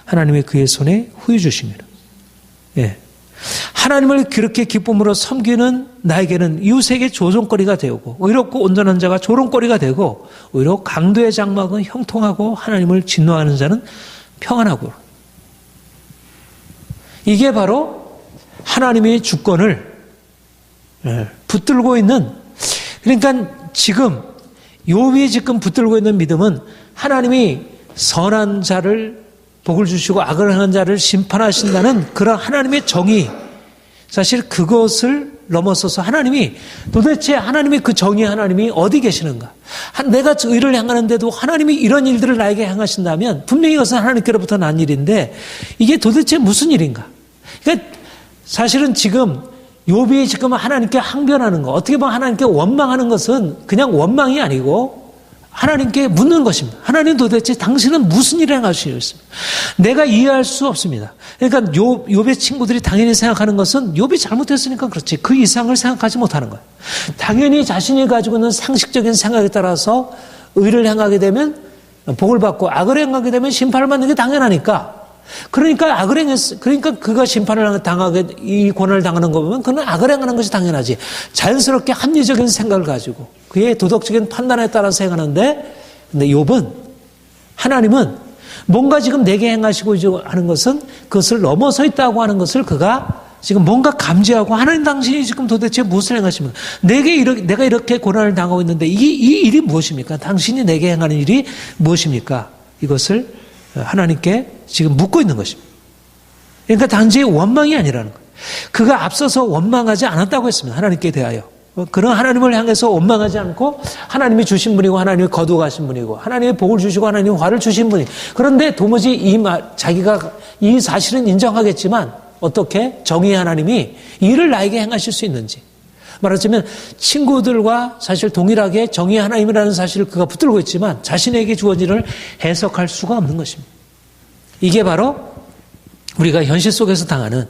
하나님이 그의 손에 후유 주심이라. 예. 하나님을 그렇게 기쁨으로 섬기는 나에게는 이웃에게 조종거리가 되고 의롭고 온전한 자가 조롱거리가 되고 오히려 강도의 장막은 형통하고 하나님을 진노하는 자는 평안하고 이게 바로 하나님의 주권을 붙들고 있는 그러니까 지금 욥이 지금 붙들고 있는 믿음은 하나님이 선한 자를 복을 주시고 악을 행한 자를 심판하신다는 그런 하나님의 정의 사실 그것을 넘어서서 하나님이 도대체 하나님의 그 정의 하나님이 어디 계시는가 내가 의를 행하는데도 하나님이 이런 일들을 나에게 행하신다면 분명히 이것은 하나님께로부터 난 일인데 이게 도대체 무슨 일인가 그러니까 사실은 지금 욥이 지금 하나님께 항변하는 거 어떻게 보면 하나님께 원망하는 것은 그냥 원망이 아니고 하나님께 묻는 것입니다. 하나님 도대체 당신은 무슨 일을 행하시고 있습니까? 내가 이해할 수 없습니다. 그러니까 욥의 친구들이 당연히 생각하는 것은 욥이 잘못했으니까 그렇지 그 이상을 생각하지 못하는 거예요. 당연히 자신이 가지고 있는 상식적인 생각에 따라서 의를 행하게 되면 복을 받고 악을 행하게 되면 심판을 받는 게 당연하니까 그러니까 악을 그러니까 그가 심판을 당하게 이 고난을 당하는 거 보면 그는 악을 행하는 것이 당연하지. 자연스럽게 합리적인 생각을 가지고 그의 도덕적인 판단에 따라서 행하는데 근데 욥은 하나님은 뭔가 지금 내게 행하시고 하는 것은 그것을 넘어서 있다고 하는 것을 그가 지금 뭔가 감지하고 하나님 당신이 지금 도대체 무엇을 행하십니까? 내가 이렇게 고난을 당하고 있는데 이 일이 무엇입니까? 당신이 내게 행하는 일이 무엇입니까? 이것을 하나님께 지금 묻고 있는 것입니다. 그러니까 단지 원망이 아니라는 거예요. 그가 앞서서 원망하지 않았다고 했습니다. 하나님께 대하여. 그런 하나님을 향해서 원망하지 않고 하나님이 주신 분이고 하나님이 거두어 가신 분이고 하나님이 복을 주시고 하나님이 화를 주신 분이 그런데 도무지 자기가 이 사실은 인정하겠지만 어떻게 정의의 하나님이 이를 나에게 행하실 수 있는지 말하자면 친구들과 사실 동일하게 정의의 하나님이라는 사실을 그가 붙들고 있지만 자신에게 주어진 일을 해석할 수가 없는 것입니다. 이게 바로 우리가 현실 속에서 당하는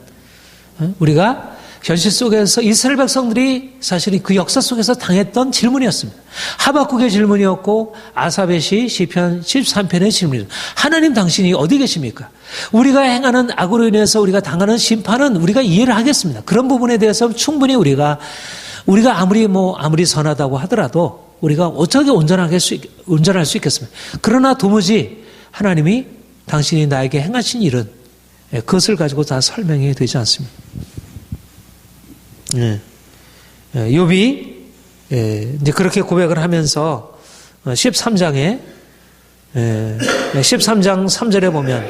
우리가 현실 속에서 이스라엘 백성들이 사실 그 역사 속에서 당했던 질문이었습니다. 하박국의 질문이었고 아사벳이 시편 13편의 질문이었습니다. 하나님 당신이 어디 계십니까? 우리가 행하는 악으로 인해서 우리가 당하는 심판은 우리가 이해를 하겠습니다. 그런 부분에 대해서 충분히 우리가 아무리 선하다고 하더라도 우리가 어떻게 운전할 수 있겠습니까? 그러나 도무지 하나님이 당신이 나에게 행하신 일은 그것을 가지고 다 설명이 되지 않습니다. 욥이 이제 그렇게 고백을 하면서 13장 3절에 보면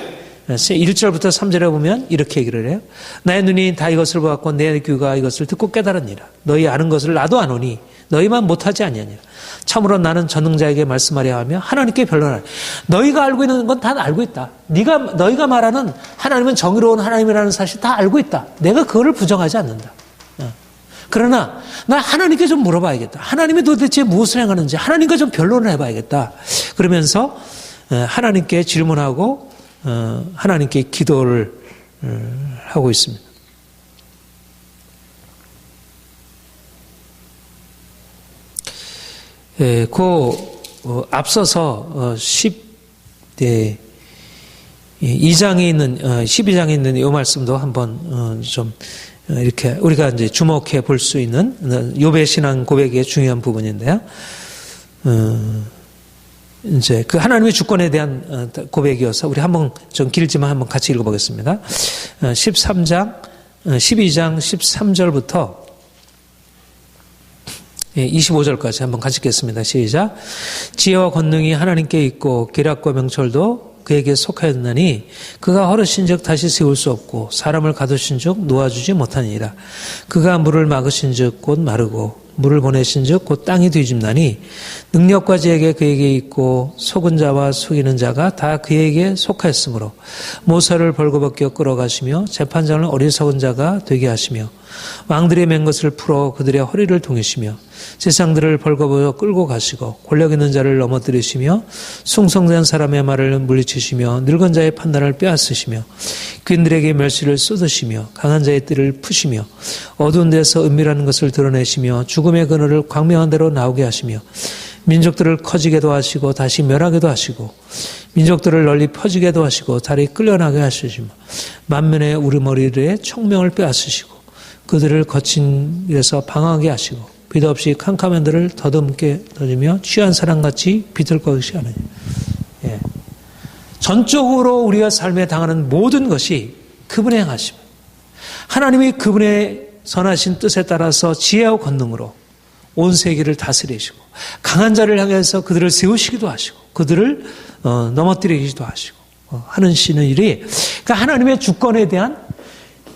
1절부터 3절에 보면 이렇게 얘기를 해요. 나의 눈이 다 이것을 보았고 내 귀가 이것을 듣고 깨달았니라. 너희 아는 것을 나도 아노니 너희만 못하지 아니하니라. 참으로 나는 전능자에게 말씀하려 하며 하나님께 변론하라. 너희가 알고 있는 건 다 알고 있다. 너희가 말하는 하나님은 정의로운 하나님이라는 사실 다 알고 있다. 내가 그거를 부정하지 않는다. 그러나 나 하나님께 좀 물어봐야겠다. 하나님이 도대체 무엇을 행하는지 하나님과 좀 변론을 해봐야겠다. 그러면서 하나님께 질문하고 하나님께 기도를 하고 있습니다. 그 앞서서 12장에 있는 이 말씀도 한번 좀 이렇게 우리가 이제 주목해 볼 수 있는 욥의 신앙 고백의 중요한 부분인데요. 이제 그 하나님의 주권에 대한 고백이어서 우리 한번 좀 길지만 한번 같이 읽어보겠습니다. 12장 13절부터 25절까지 한번 같이 읽겠습니다. 시작. 지혜와 권능이 하나님께 있고 기락과 명철도 그에게 속하였나니 그가 허르신즉 다시 세울 수 없고 사람을 가두신즉 놓아주지 못하니라. 그가 물을 막으신즉 곧 마르고 물을 보내신즉 곧 땅이 뒤집나니 능력과 지혜가 그에게 있고 속은 자와 속이는 자가 다 그에게 속하였으므로 모사를 벌거벗겨 끌어가시며 재판장을 어리석은 자가 되게 하시며 왕들의 맨 것을 풀어 그들의 허리를 동이시며 세상들을 벌거벗어 끌고 가시고 권력 있는 자를 넘어뜨리시며 숭성된 사람의 말을 물리치시며 늙은 자의 판단을 빼앗으시며 귀인들에게 멸시를 쏟으시며 강한 자의 뜰을 푸시며 어두운 데서 은밀한 것을 드러내시며 죽음의 그늘을 광명한 대로 나오게 하시며 민족들을 커지게도 하시고 다시 멸하게도 하시고 민족들을 널리 퍼지게도 하시고 다리 끌려나게 하시며 만면의 우르머리에 총명을 빼앗으시고 그들을 거친 일에서 방황하게 하시고 빛 없이 캄캄한 데를 더듬게 던지며 취한 사람같이 빛을 거두시 하느니. 예. 전적으로 우리가 삶에 당하는 모든 것이 그분의 행하심. 하나님이 그분의 선하신 뜻에 따라서 지혜와 권능으로 온 세계를 다스리시고 강한 자를 향해서 그들을 세우시기도 하시고 그들을 넘어뜨리기도 하시고 하는 시는 일이 그러니까 하나님의 주권에 대한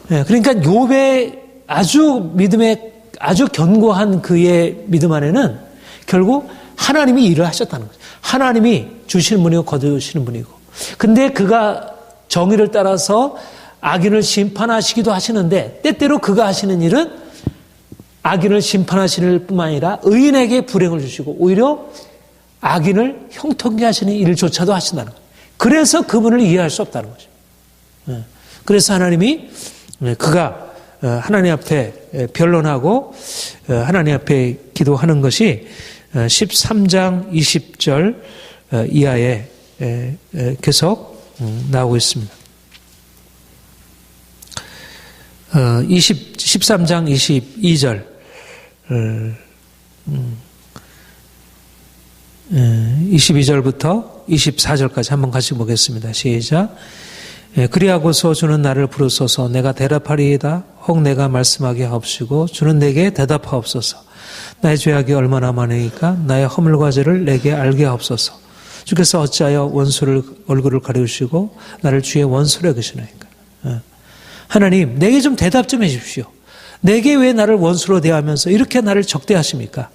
그러니까 욥의 아주 믿음에 아주 견고한 그의 믿음 안에는 결국 하나님이 일을 하셨다는 거죠. 하나님이 주시는 분이고 거두시는 분이고. 근데 그가 정의를 따라서 악인을 심판하시기도 하시는데 때때로 그가 하시는 일은 악인을 심판하시는 뿐만 아니라 의인에게 불행을 주시고 오히려 악인을 형통케 하시는 일조차도 하신다는 거죠. 그래서 그분을 이해할 수 없다는 거죠. 그래서 하나님이 그가 하나님 앞에 변론하고 하나님 앞에 기도하는 것이 13장 20절 이하에 계속 나오고 있습니다. 13장 22절 22절부터 24절까지 한번 같이 보겠습니다. 시작. 그리하고서 주는 나를 부르소서 내가 대답하리이다. 혹 내가 말씀하게 하옵시고 주는 내게 대답하옵소서. 나의 죄악이 얼마나 많으니까 나의 허물과 죄를 내게 알게 하옵소서. 주께서 어찌하여 원수를 얼굴을 가리우시고 나를 주의 원수로 여기시나이까. 하나님 내게 좀 대답 좀 해주십시오. 내게 왜 나를 원수로 대하면서 이렇게 나를 적대하십니까?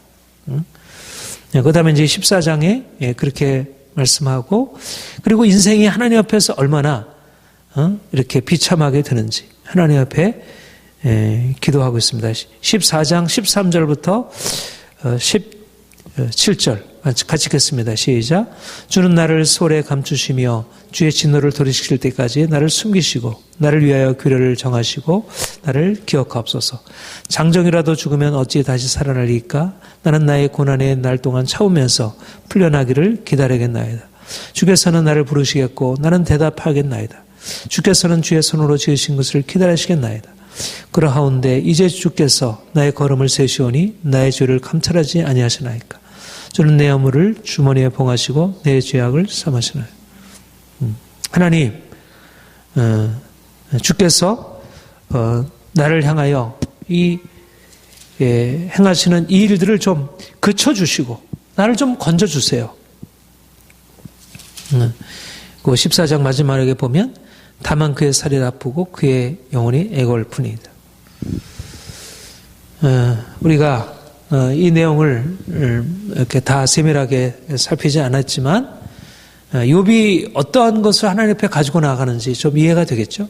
그 다음에 이제 14장에 그렇게 말씀하고 그리고 인생이 하나님 앞에서 얼마나 이렇게 비참하게 되는지 하나님 앞에 기도하고 있습니다. 14장 13절부터 17절 같이 읽겠습니다. 시작. 주는 나를 소홀에 감추시며 주의 진노를 돌이키실 때까지 나를 숨기시고 나를 위하여 규례를 정하시고 나를 기억하옵소서. 장정이라도 죽으면 어찌 다시 살아나리까? 나는 나의 고난의 날 동안 참으면서 풀려나기를 기다리겠나이다. 주께서는 나를 부르시겠고 나는 대답하겠나이다. 주께서는 주의 손으로 지으신 것을 기다리시겠나이다. 그러하온데 이제 주께서 나의 걸음을 세시오니 나의 죄를 감찰하지 아니하시나이까. 주는 내 허물을 주머니에 봉하시고 내 죄악을 삼으시나이다. 하나님, 주께서 나를 향하여 행하시는 이 일들을 좀 그쳐주시고 나를 좀 건져주세요. 그 14장 마지막에 보면 다만 그의 살이 아프고 그의 영혼이 애걸 뿐이다. 우리가 이 내용을 이렇게 다 세밀하게 살피지 않았지만 욥이 어떠한 것을 하나님 앞에 가지고 나가는지 좀 이해가 되겠죠.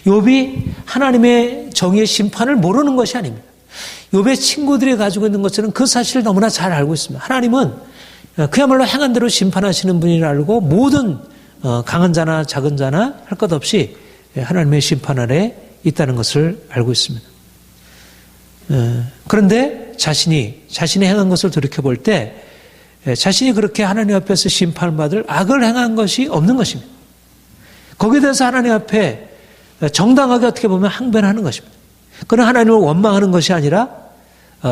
욥이 하나님의 정의의 심판을 모르는 것이 아닙니다. 욥의 친구들이 가지고 있는 것처럼 그 사실을 너무나 잘 알고 있습니다. 하나님은 그야말로 행한 대로 심판하시는 분이라 알고 모든 강한 자나 작은 자나 할 것 없이 하나님의 심판 아래 있다는 것을 알고 있습니다. 그런데 자신이 행한 것을 돌이켜볼 때 자신이 그렇게 하나님 앞에서 심판받을 악을 행한 것이 없는 것입니다. 거기에 대해서 하나님 앞에 정당하게 어떻게 보면 항변하는 것입니다. 그는 하나님을 원망하는 것이 아니라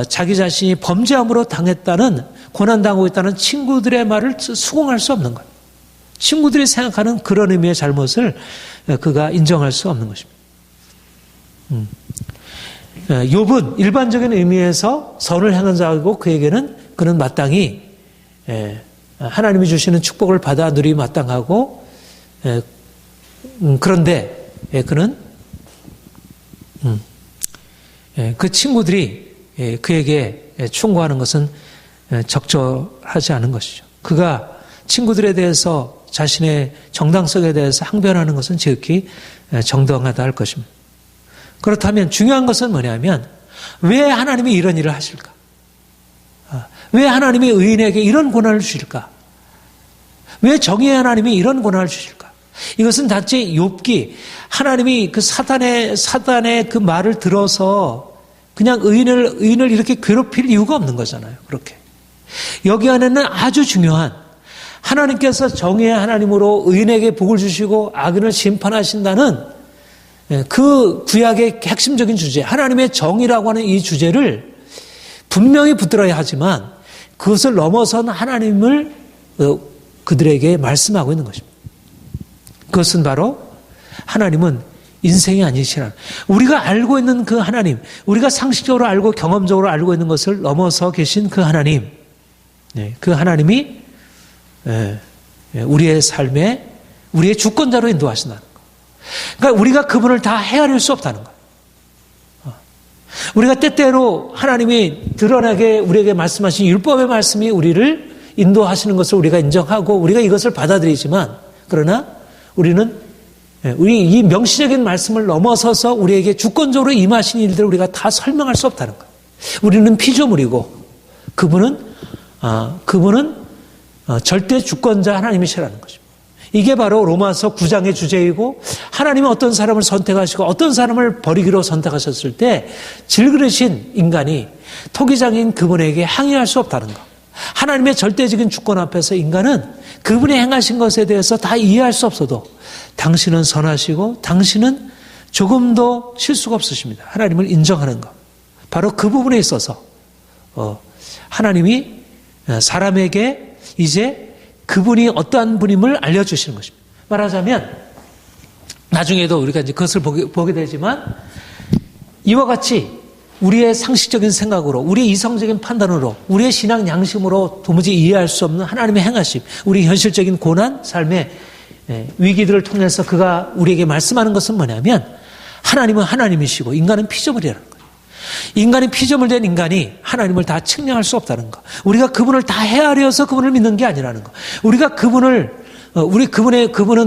자기 자신이 범죄함으로 당했다는, 고난당하고 있다는 친구들의 말을 수긍할 수 없는 것. 친구들이 생각하는 그런 의미의 잘못을 그가 인정할 수 없는 것입니다. 욥은 일반적인 의미에서 선을 행한 자이고 그에게는 그는 마땅히 하나님이 주시는 축복을 받아 누리기 마땅하고, 그런데 그는 그 친구들이 그에게 충고하는 것은 적절하지 않은 것이죠. 그가 친구들에 대해서 자신의 정당성에 대해서 항변하는 것은 지극히 정당하다 할 것입니다. 그렇다면 중요한 것은 뭐냐면, 왜 하나님이 이런 일을 하실까? 왜 하나님이 의인에게 이런 고난을 주실까? 왜 정의의 하나님이 이런 고난을 주실까? 이것은 단지 욥기, 하나님이 그 사단의 그 말을 들어서 그냥 의인을 이렇게 괴롭힐 이유가 없는 거잖아요. 그렇게. 여기 안에는 아주 중요한, 하나님께서 정의의 하나님으로 의인에게 복을 주시고 악인을 심판하신다는 그 구약의 핵심적인 주제, 하나님의 정의라고 하는 이 주제를 분명히 붙들어야 하지만 그것을 넘어선 하나님을 그들에게 말씀하고 있는 것입니다. 그것은 바로 하나님은 인생이 아니시라. 우리가 알고 있는 그 하나님, 우리가 상식적으로 알고 경험적으로 알고 있는 것을 넘어서 계신 그 하나님, 그 하나님이 우리의 삶에 우리의 주권자로 인도하신다는 것. 그러니까 우리가 그분을 다 헤아릴 수 없다는 것. 우리가 때때로 하나님이 드러나게 우리에게 말씀하신 율법의 말씀이 우리를 인도하시는 것을 우리가 인정하고 우리가 이것을 받아들이지만, 그러나 우리는 우리 이 명시적인 말씀을 넘어서서 우리에게 주권적으로 임하신 일들을 우리가 다 설명할 수 없다는 것. 우리는 피조물이고 그분은 절대 주권자 하나님이시라는 것입니다. 이게 바로 로마서 9장의 주제이고, 하나님은 어떤 사람을 선택하시고 어떤 사람을 버리기로 선택하셨을 때 질그릇인 인간이 토기장인 그분에게 항의할 수 없다는 것. 하나님의 절대적인 주권 앞에서 인간은 그분이 행하신 것에 대해서 다 이해할 수 없어도 당신은 선하시고 당신은 조금도 실수가 없으십니다. 하나님을 인정하는 것. 바로 그 부분에 있어서 하나님이 사람에게 이제 그분이 어떠한 분임을 알려주시는 것입니다. 말하자면 나중에도 우리가 이제 그것을 보게 되지만, 이와 같이 우리의 상식적인 생각으로, 우리의 이성적인 판단으로, 우리의 신앙 양심으로 도무지 이해할 수 없는 하나님의 행하심, 우리 현실적인 고난, 삶의 위기들을 통해서 그가 우리에게 말씀하는 것은 뭐냐면, 하나님은 하나님이시고 인간은 피조물이라는 거예요. 인간이 피조물된 인간이 하나님을 다 측량할 수 없다는 것. 우리가 그분을 다 헤아려서 그분을 믿는 게 아니라는 것. 우리가 그분은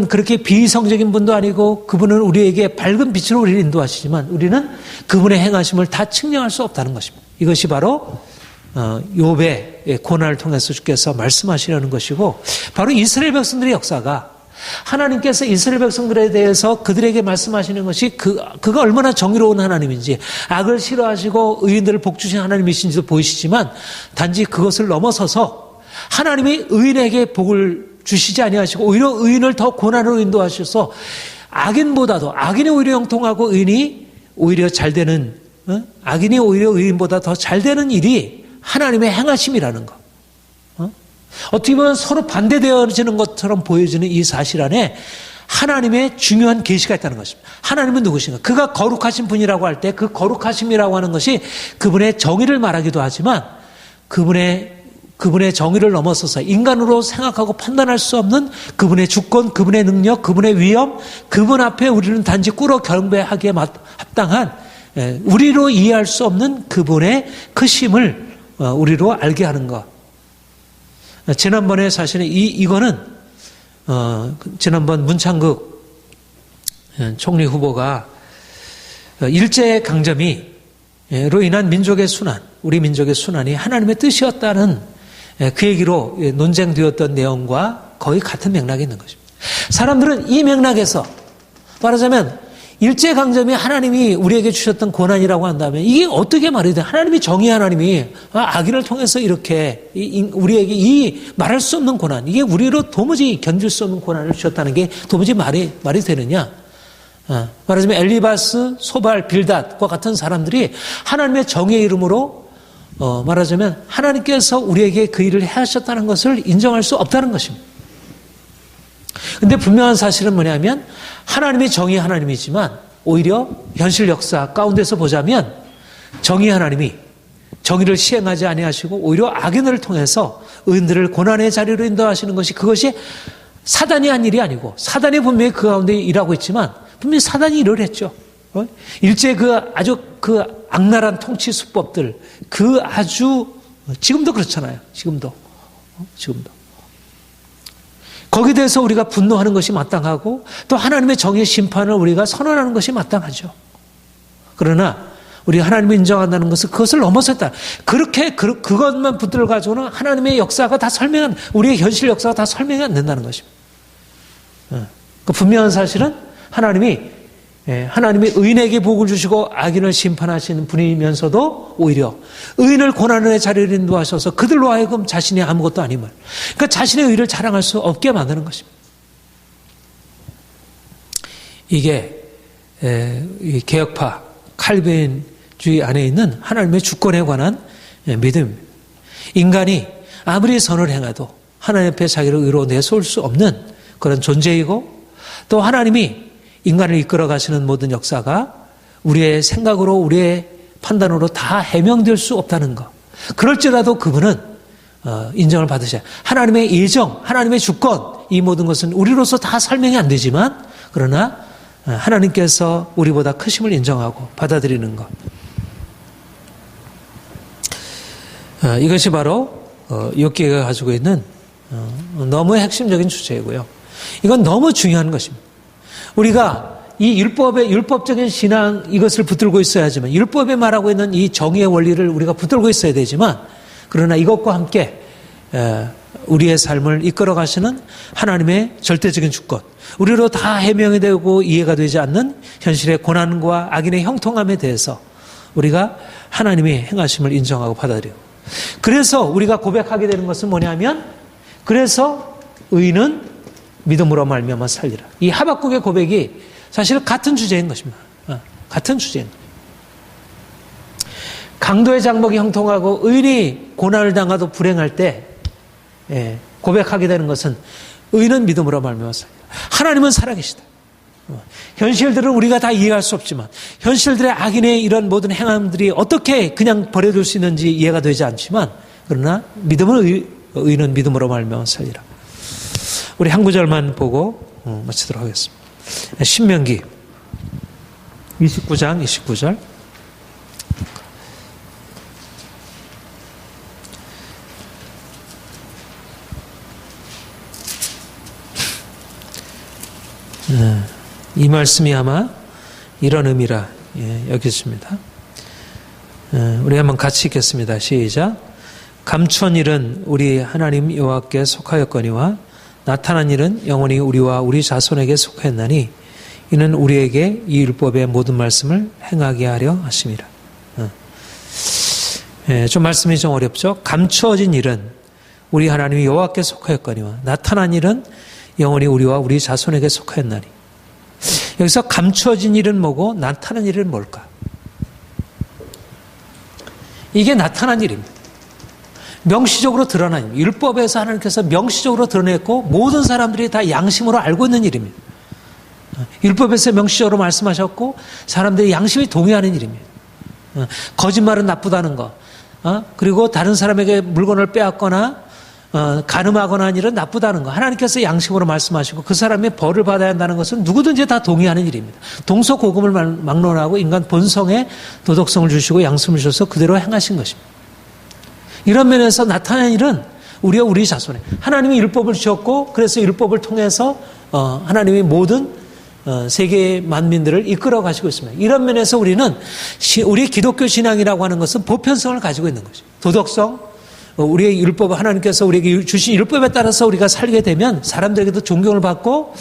그렇게 비이성적인 분도 아니고, 그분은 우리에게 밝은 빛으로 우리를 인도하시지만 우리는 그분의 행하심을 다 측량할 수 없다는 것입니다. 이것이 바로 욥의 고난을 통해서 주께서 말씀하시려는 것이고, 바로 이스라엘 백성들의 역사가, 하나님께서 이스라엘 백성들에 대해서 그들에게 말씀하시는 것이 그가 얼마나 정의로운 하나님인지, 악을 싫어하시고 의인들을 복주신 하나님이신지도 보이시지만, 단지 그것을 넘어서서 하나님이 의인에게 복을 주시지 아니하시고 오히려 의인을 더 고난으로 인도하셔서 악인보다도, 악인이 오히려 형통하고 의인이 오히려 잘 되는, 악인이 오히려 의인보다 더 잘 되는 일이 하나님의 행하심이라는 것. 어떻게 보면 서로 반대되어지는 것처럼 보여지는 이 사실 안에 하나님의 중요한 계시가 있다는 것입니다. 하나님은 누구신가? 그가 거룩하신 분이라고 할 때 그 거룩하심이라고 하는 것이 그분의 정의를 말하기도 하지만, 그분의 정의를 넘어서서 인간으로 생각하고 판단할 수 없는 그분의 주권, 그분의 능력, 그분의 위엄, 그분 앞에 우리는 단지 꿇어 경배하기에 합당한, 우리로 이해할 수 없는 그분의 크심을 우리로 알게 하는 것. 지난번에 사실은 이거는 지난번 문창극 총리 후보가 일제강점기로 인한 민족의 순환, 우리 민족의 순환이 하나님의 뜻이었다는 그 얘기로 논쟁되었던 내용과 거의 같은 맥락이 있는 것입니다. 사람들은 이 맥락에서, 말하자면 일제강점이 하나님이 우리에게 주셨던 권한이라고 한다면 이게 어떻게 말이 돼? 하나님이 정의 하나님이 악인을 통해서 이렇게 우리에게 이 말할 수 없는 권한, 이게 우리로 도무지 견딜 수 없는 권한을 주셨다는 게 도무지 말이 되느냐? 말하자면 엘리바스, 소발, 빌닷과 같은 사람들이 하나님의 정의 이름으로 말하자면 하나님께서 우리에게 그 일을 해하셨다는 것을 인정할 수 없다는 것입니다. 근데 분명한 사실은 뭐냐면 하나님의 정의 하나님이지만 오히려 현실 역사 가운데서 보자면 정의 하나님이 정의를 시행하지 아니하시고 오히려 악인을 통해서 의인들을 고난의 자리로 인도하시는 것이 그것이 사단이 한 일이 아니고 사단이 분명히 그 가운데 일하고 있지만 분명히 사단이 일을 했죠. 일제 아주 악랄한 통치 수법들 아주 지금도 그렇잖아요. 지금도. 거기에 대해서 우리가 분노하는 것이 마땅하고 또 하나님의 정의 심판을 우리가 선언하는 것이 마땅하죠. 그러나 우리가 하나님을 인정한다는 것은 그것을 넘어섰다. 그것만 붙들어 가지고는 하나님의 역사가 다 우리의 현실 역사가 다 설명이 안 된다는 것입니다. 그 분명한 사실은 하나님이 의인에게 복을 주시고 악인을 심판하시는 분이면서도 오히려 의인을 고난의 자리를 인도하셔서 그들로 하여금 자신이 아무것도 아님을, 그러니까 자신의 의를 자랑할 수 없게 만드는 것입니다. 이게 이 개혁파 칼빈주의 안에 있는 하나님의 주권에 관한 믿음입니다. 인간이 아무리 선을 행해도 하나님 앞에 자기를 의로 내세울 수 없는 그런 존재이고 또 하나님이 인간을 이끌어 가시는 모든 역사가 우리의 생각으로 우리의 판단으로 다 해명될 수 없다는 것. 그럴지라도 그분은 인정을 받으셔야 하나님의 예정, 하나님의 주권 이 모든 것은 우리로서 다 설명이 안 되지만 그러나 하나님께서 우리보다 크심을 인정하고 받아들이는 것. 이것이 바로 욥기가 가지고 있는 너무 핵심적인 주제이고요. 이건 너무 중요한 것입니다. 우리가 이 율법적인 신앙 이것을 붙들고 있어야지만 율법에 말하고 있는 이 정의의 원리를 우리가 붙들고 있어야 되지만 그러나 이것과 함께 우리의 삶을 이끌어 가시는 하나님의 절대적인 주권, 우리로 다 해명이 되고 이해가 되지 않는 현실의 고난과 악인의 형통함에 대해서 우리가 하나님의 행하심을 인정하고 받아들여요. 그래서 우리가 고백하게 되는 것은 뭐냐면 그래서 의인은 믿음으로 말미암아 살리라. 이 하박국의 고백이 사실 같은 주제인 것입니다. 같은 주제인 것입니다. 강도의 장막이 형통하고 의인이 고난을 당하도 불행할 때 고백하게 되는 것은 의인은 믿음으로 말미암아 살리라. 하나님은 살아계시다. 현실들은 우리가 다 이해할 수 없지만 현실들의 악인의 이런 모든 행함들이 어떻게 그냥 버려둘 수 있는지 이해가 되지 않지만 그러나 의인은 믿음으로 말미암아 살리라. 우리 한 구절만 보고 마치도록 하겠습니다. 신명기 29장 29절. 이 말씀이 아마 이런 의미라 여겼습니다. 우리 한번 같이 읽겠습니다. 시작. 감추한 일은 우리 하나님 여호와께 속하였거니와 나타난 일은 영원히 우리와 우리 자손에게 속하였나니 이는 우리에게 이 율법의 모든 말씀을 행하게 하려 하심이라. 좀 말씀이 좀 어렵죠. 감추어진 일은 우리 하나님 여호와께 속하였거니와 나타난 일은 영원히 우리와 우리 자손에게 속하였나니. 여기서 감추어진 일은 뭐고 나타난 일은 뭘까? 이게 나타난 일입니다. 명시적으로 드러난 일입니다. 율법에서 하나님께서 명시적으로 드러냈고 모든 사람들이 다 양심으로 알고 있는 일입니다. 율법에서 명시적으로 말씀하셨고 사람들이 양심이 동의하는 일입니다. 거짓말은 나쁘다는 것, 그리고 다른 사람에게 물건을 빼앗거나 간음하거나 하는 일은 나쁘다는 것, 하나님께서 양심으로 말씀하시고 그 사람이 벌을 받아야 한다는 것은 누구든지 다 동의하는 일입니다. 동서고금을 막론하고 인간 본성에 도덕성을 주시고 양심을 주셔서 그대로 행하신 것입니다. 이런 면에서 나타난 일은 우리와 우리 자손에 하나님이 율법을 주셨고 그래서 율법을 통해서 하나님이 모든 세계의 만민들을 이끌어 가시고 있습니다. 이런 면에서 우리는 우리 기독교 신앙이라고 하는 것은 보편성을 가지고 있는 것입니다. 도덕성, 우리의 율법, 하나님께서 우리에게 주신 율법에 따라서 우리가 살게 되면 사람들에게도 존경을 받고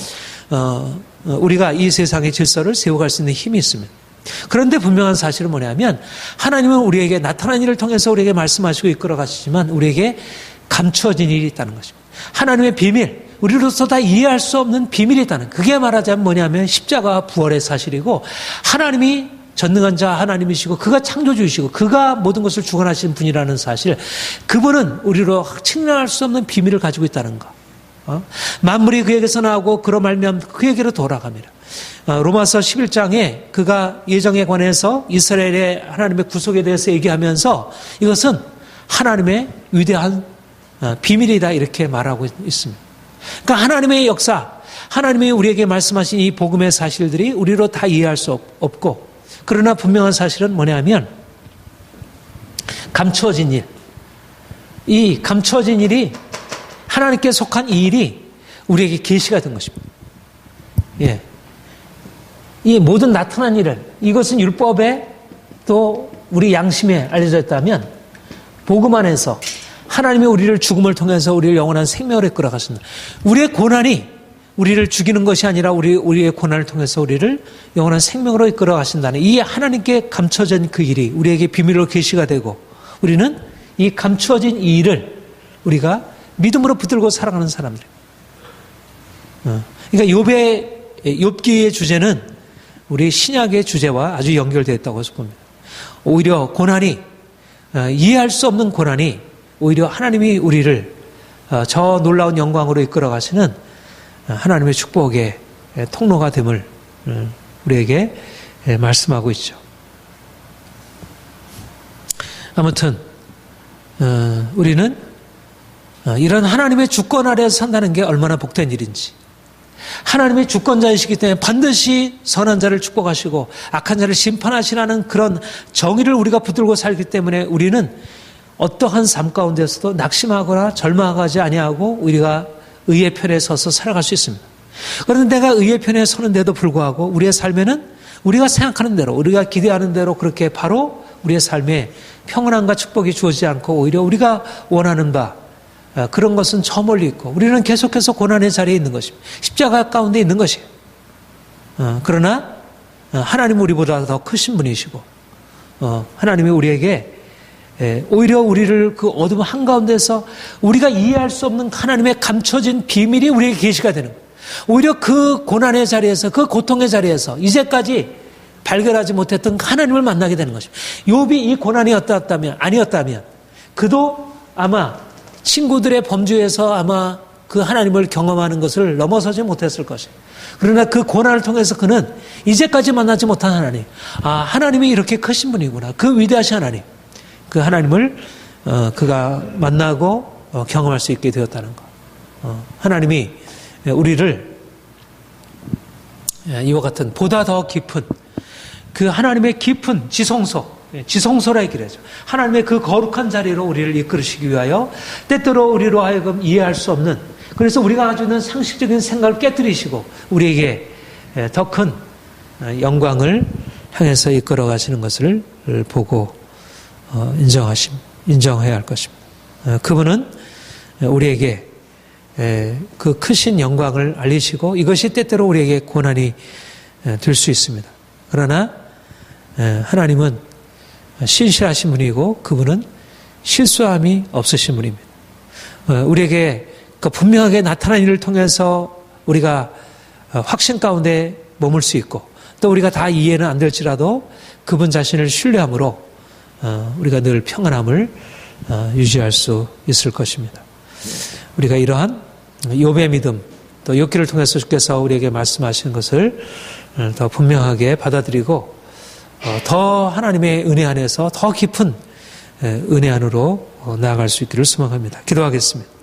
우리가 이 세상의 질서를 세워갈 수 있는 힘이 있습니다. 그런데 분명한 사실은 뭐냐면 하나님은 우리에게 나타난 일을 통해서 우리에게 말씀하시고 이끌어 가시지만 우리에게 감추어진 일이 있다는 것입니다. 하나님의 비밀, 우리로서 다 이해할 수 없는 비밀이 있다는, 그게 말하자면 뭐냐면 십자가와 부활의 사실이고, 하나님이 전능한 자 하나님이시고 그가 창조주이시고 그가 모든 것을 주관하시는 분이라는 사실, 그분은 우리로 측량할 수 없는 비밀을 가지고 있다는 것. 만물이 그에게서 나오고 그로 말미암아 그에게로 돌아갑니다. 로마서 11장에 그가 예정에 관해서 이스라엘의 하나님의 구속에 대해서 얘기하면서 이것은 하나님의 위대한 비밀이다 이렇게 말하고 있습니다. 그러니까 하나님의 역사, 하나님이 우리에게 말씀하신 이 복음의 사실들이 우리로 다 이해할 수 없고, 그러나 분명한 사실은 뭐냐면 감추어진 일, 이 감추어진 일이 하나님께 속한 이 일이 우리에게 계시가 된 것입니다. 예. 이 모든 나타난 일은, 이것은 율법에 또 우리 양심에 알려져 있다면 복음 안에서 하나님이 우리를 죽음을 통해서 우리를 영원한 생명으로 이끌어 가신다. 우리의 고난이 우리를 죽이는 것이 아니라 우리의 고난을 통해서 우리를 영원한 생명으로 이끌어 가신다는 이 하나님께 감춰진 그 일이 우리에게 비밀로 계시가 되고, 우리는 이 감추어진 이 일을 우리가 믿음으로 붙들고 살아가는 사람들이에요. 그러니까 욥기의 주제는 우리 신약의 주제와 아주 연결되어 있다고 봅니다. 오히려 고난이, 이해할 수 없는 고난이 오히려 하나님이 우리를 저 놀라운 영광으로 이끌어 가시는 하나님의 축복의 통로가 됨을 우리에게 말씀하고 있죠. 아무튼 우리는 이런 하나님의 주권 아래에서 산다는 게 얼마나 복된 일인지, 하나님의 주권자이시기 때문에 반드시 선한 자를 축복하시고 악한 자를 심판하시라는 그런 정의를 우리가 붙들고 살기 때문에 우리는 어떠한 삶 가운데서도 낙심하거나 절망하지 아니하고 우리가 의의 편에 서서 살아갈 수 있습니다. 그런데 내가 의의 편에 서는데도 불구하고 우리의 삶에는 우리가 생각하는 대로, 우리가 기대하는 대로 그렇게 바로 우리의 삶에 평안함과 축복이 주어지지 않고 오히려 우리가 원하는 바 그런 것은 저 멀리 있고, 우리는 계속해서 고난의 자리에 있는 것입니다. 십자가 가운데 있는 것이에요. 그러나 하나님은 우리보다 더 크신 분이시고, 하나님이 우리에게 오히려 우리를 그 어둠 한가운데서 우리가 이해할 수 없는 하나님의 감춰진 비밀이 우리에게 계시가 되는 거예요. 오히려 그 고난의 자리에서, 그 고통의 자리에서 이제까지 발견하지 못했던 하나님을 만나게 되는 것입니다. 욥이 이 고난이 아니었다면 그도 아마 친구들의 범죄에서 아마 그 하나님을 경험하는 것을 넘어서지 못했을 것이에요. 그러나 그 고난을 통해서 그는 이제까지 만나지 못한 하나님, 하나님이 이렇게 크신 분이구나, 그 위대하신 하나님, 그 하나님을 그가 만나고 경험할 수 있게 되었다는 것. 하나님이 우리를 이와 같은 보다 더 깊은 그 하나님의 깊은 지성소라 얘기하죠. 하나님의 그 거룩한 자리로 우리를 이끌으시기 위하여 때때로 우리로 하여금 이해할 수 없는, 그래서 우리가 가지고 있는 상식적인 생각을 깨뜨리시고 우리에게 더 큰 영광을 향해서 이끌어 가시는 것을 보고 인정해야 할 것입니다. 그분은 우리에게 그 크신 영광을 알리시고 이것이 때때로 우리에게 고난이 될 수 있습니다. 그러나 하나님은 신실하신 분이고 그분은 실수함이 없으신 분입니다. 우리에게 그 분명하게 나타난 일을 통해서 우리가 확신 가운데 머물 수 있고, 또 우리가 다 이해는 안 될지라도 그분 자신을 신뢰함으로 우리가 늘 평안함을 유지할 수 있을 것입니다. 우리가 이러한 욥의 믿음, 또 욥기를 통해서 주께서 우리에게 말씀하시는 것을 더 분명하게 받아들이고 더 하나님의 은혜 안에서 더 깊은 은혜 안으로 나아갈 수 있기를 소망합니다. 기도하겠습니다.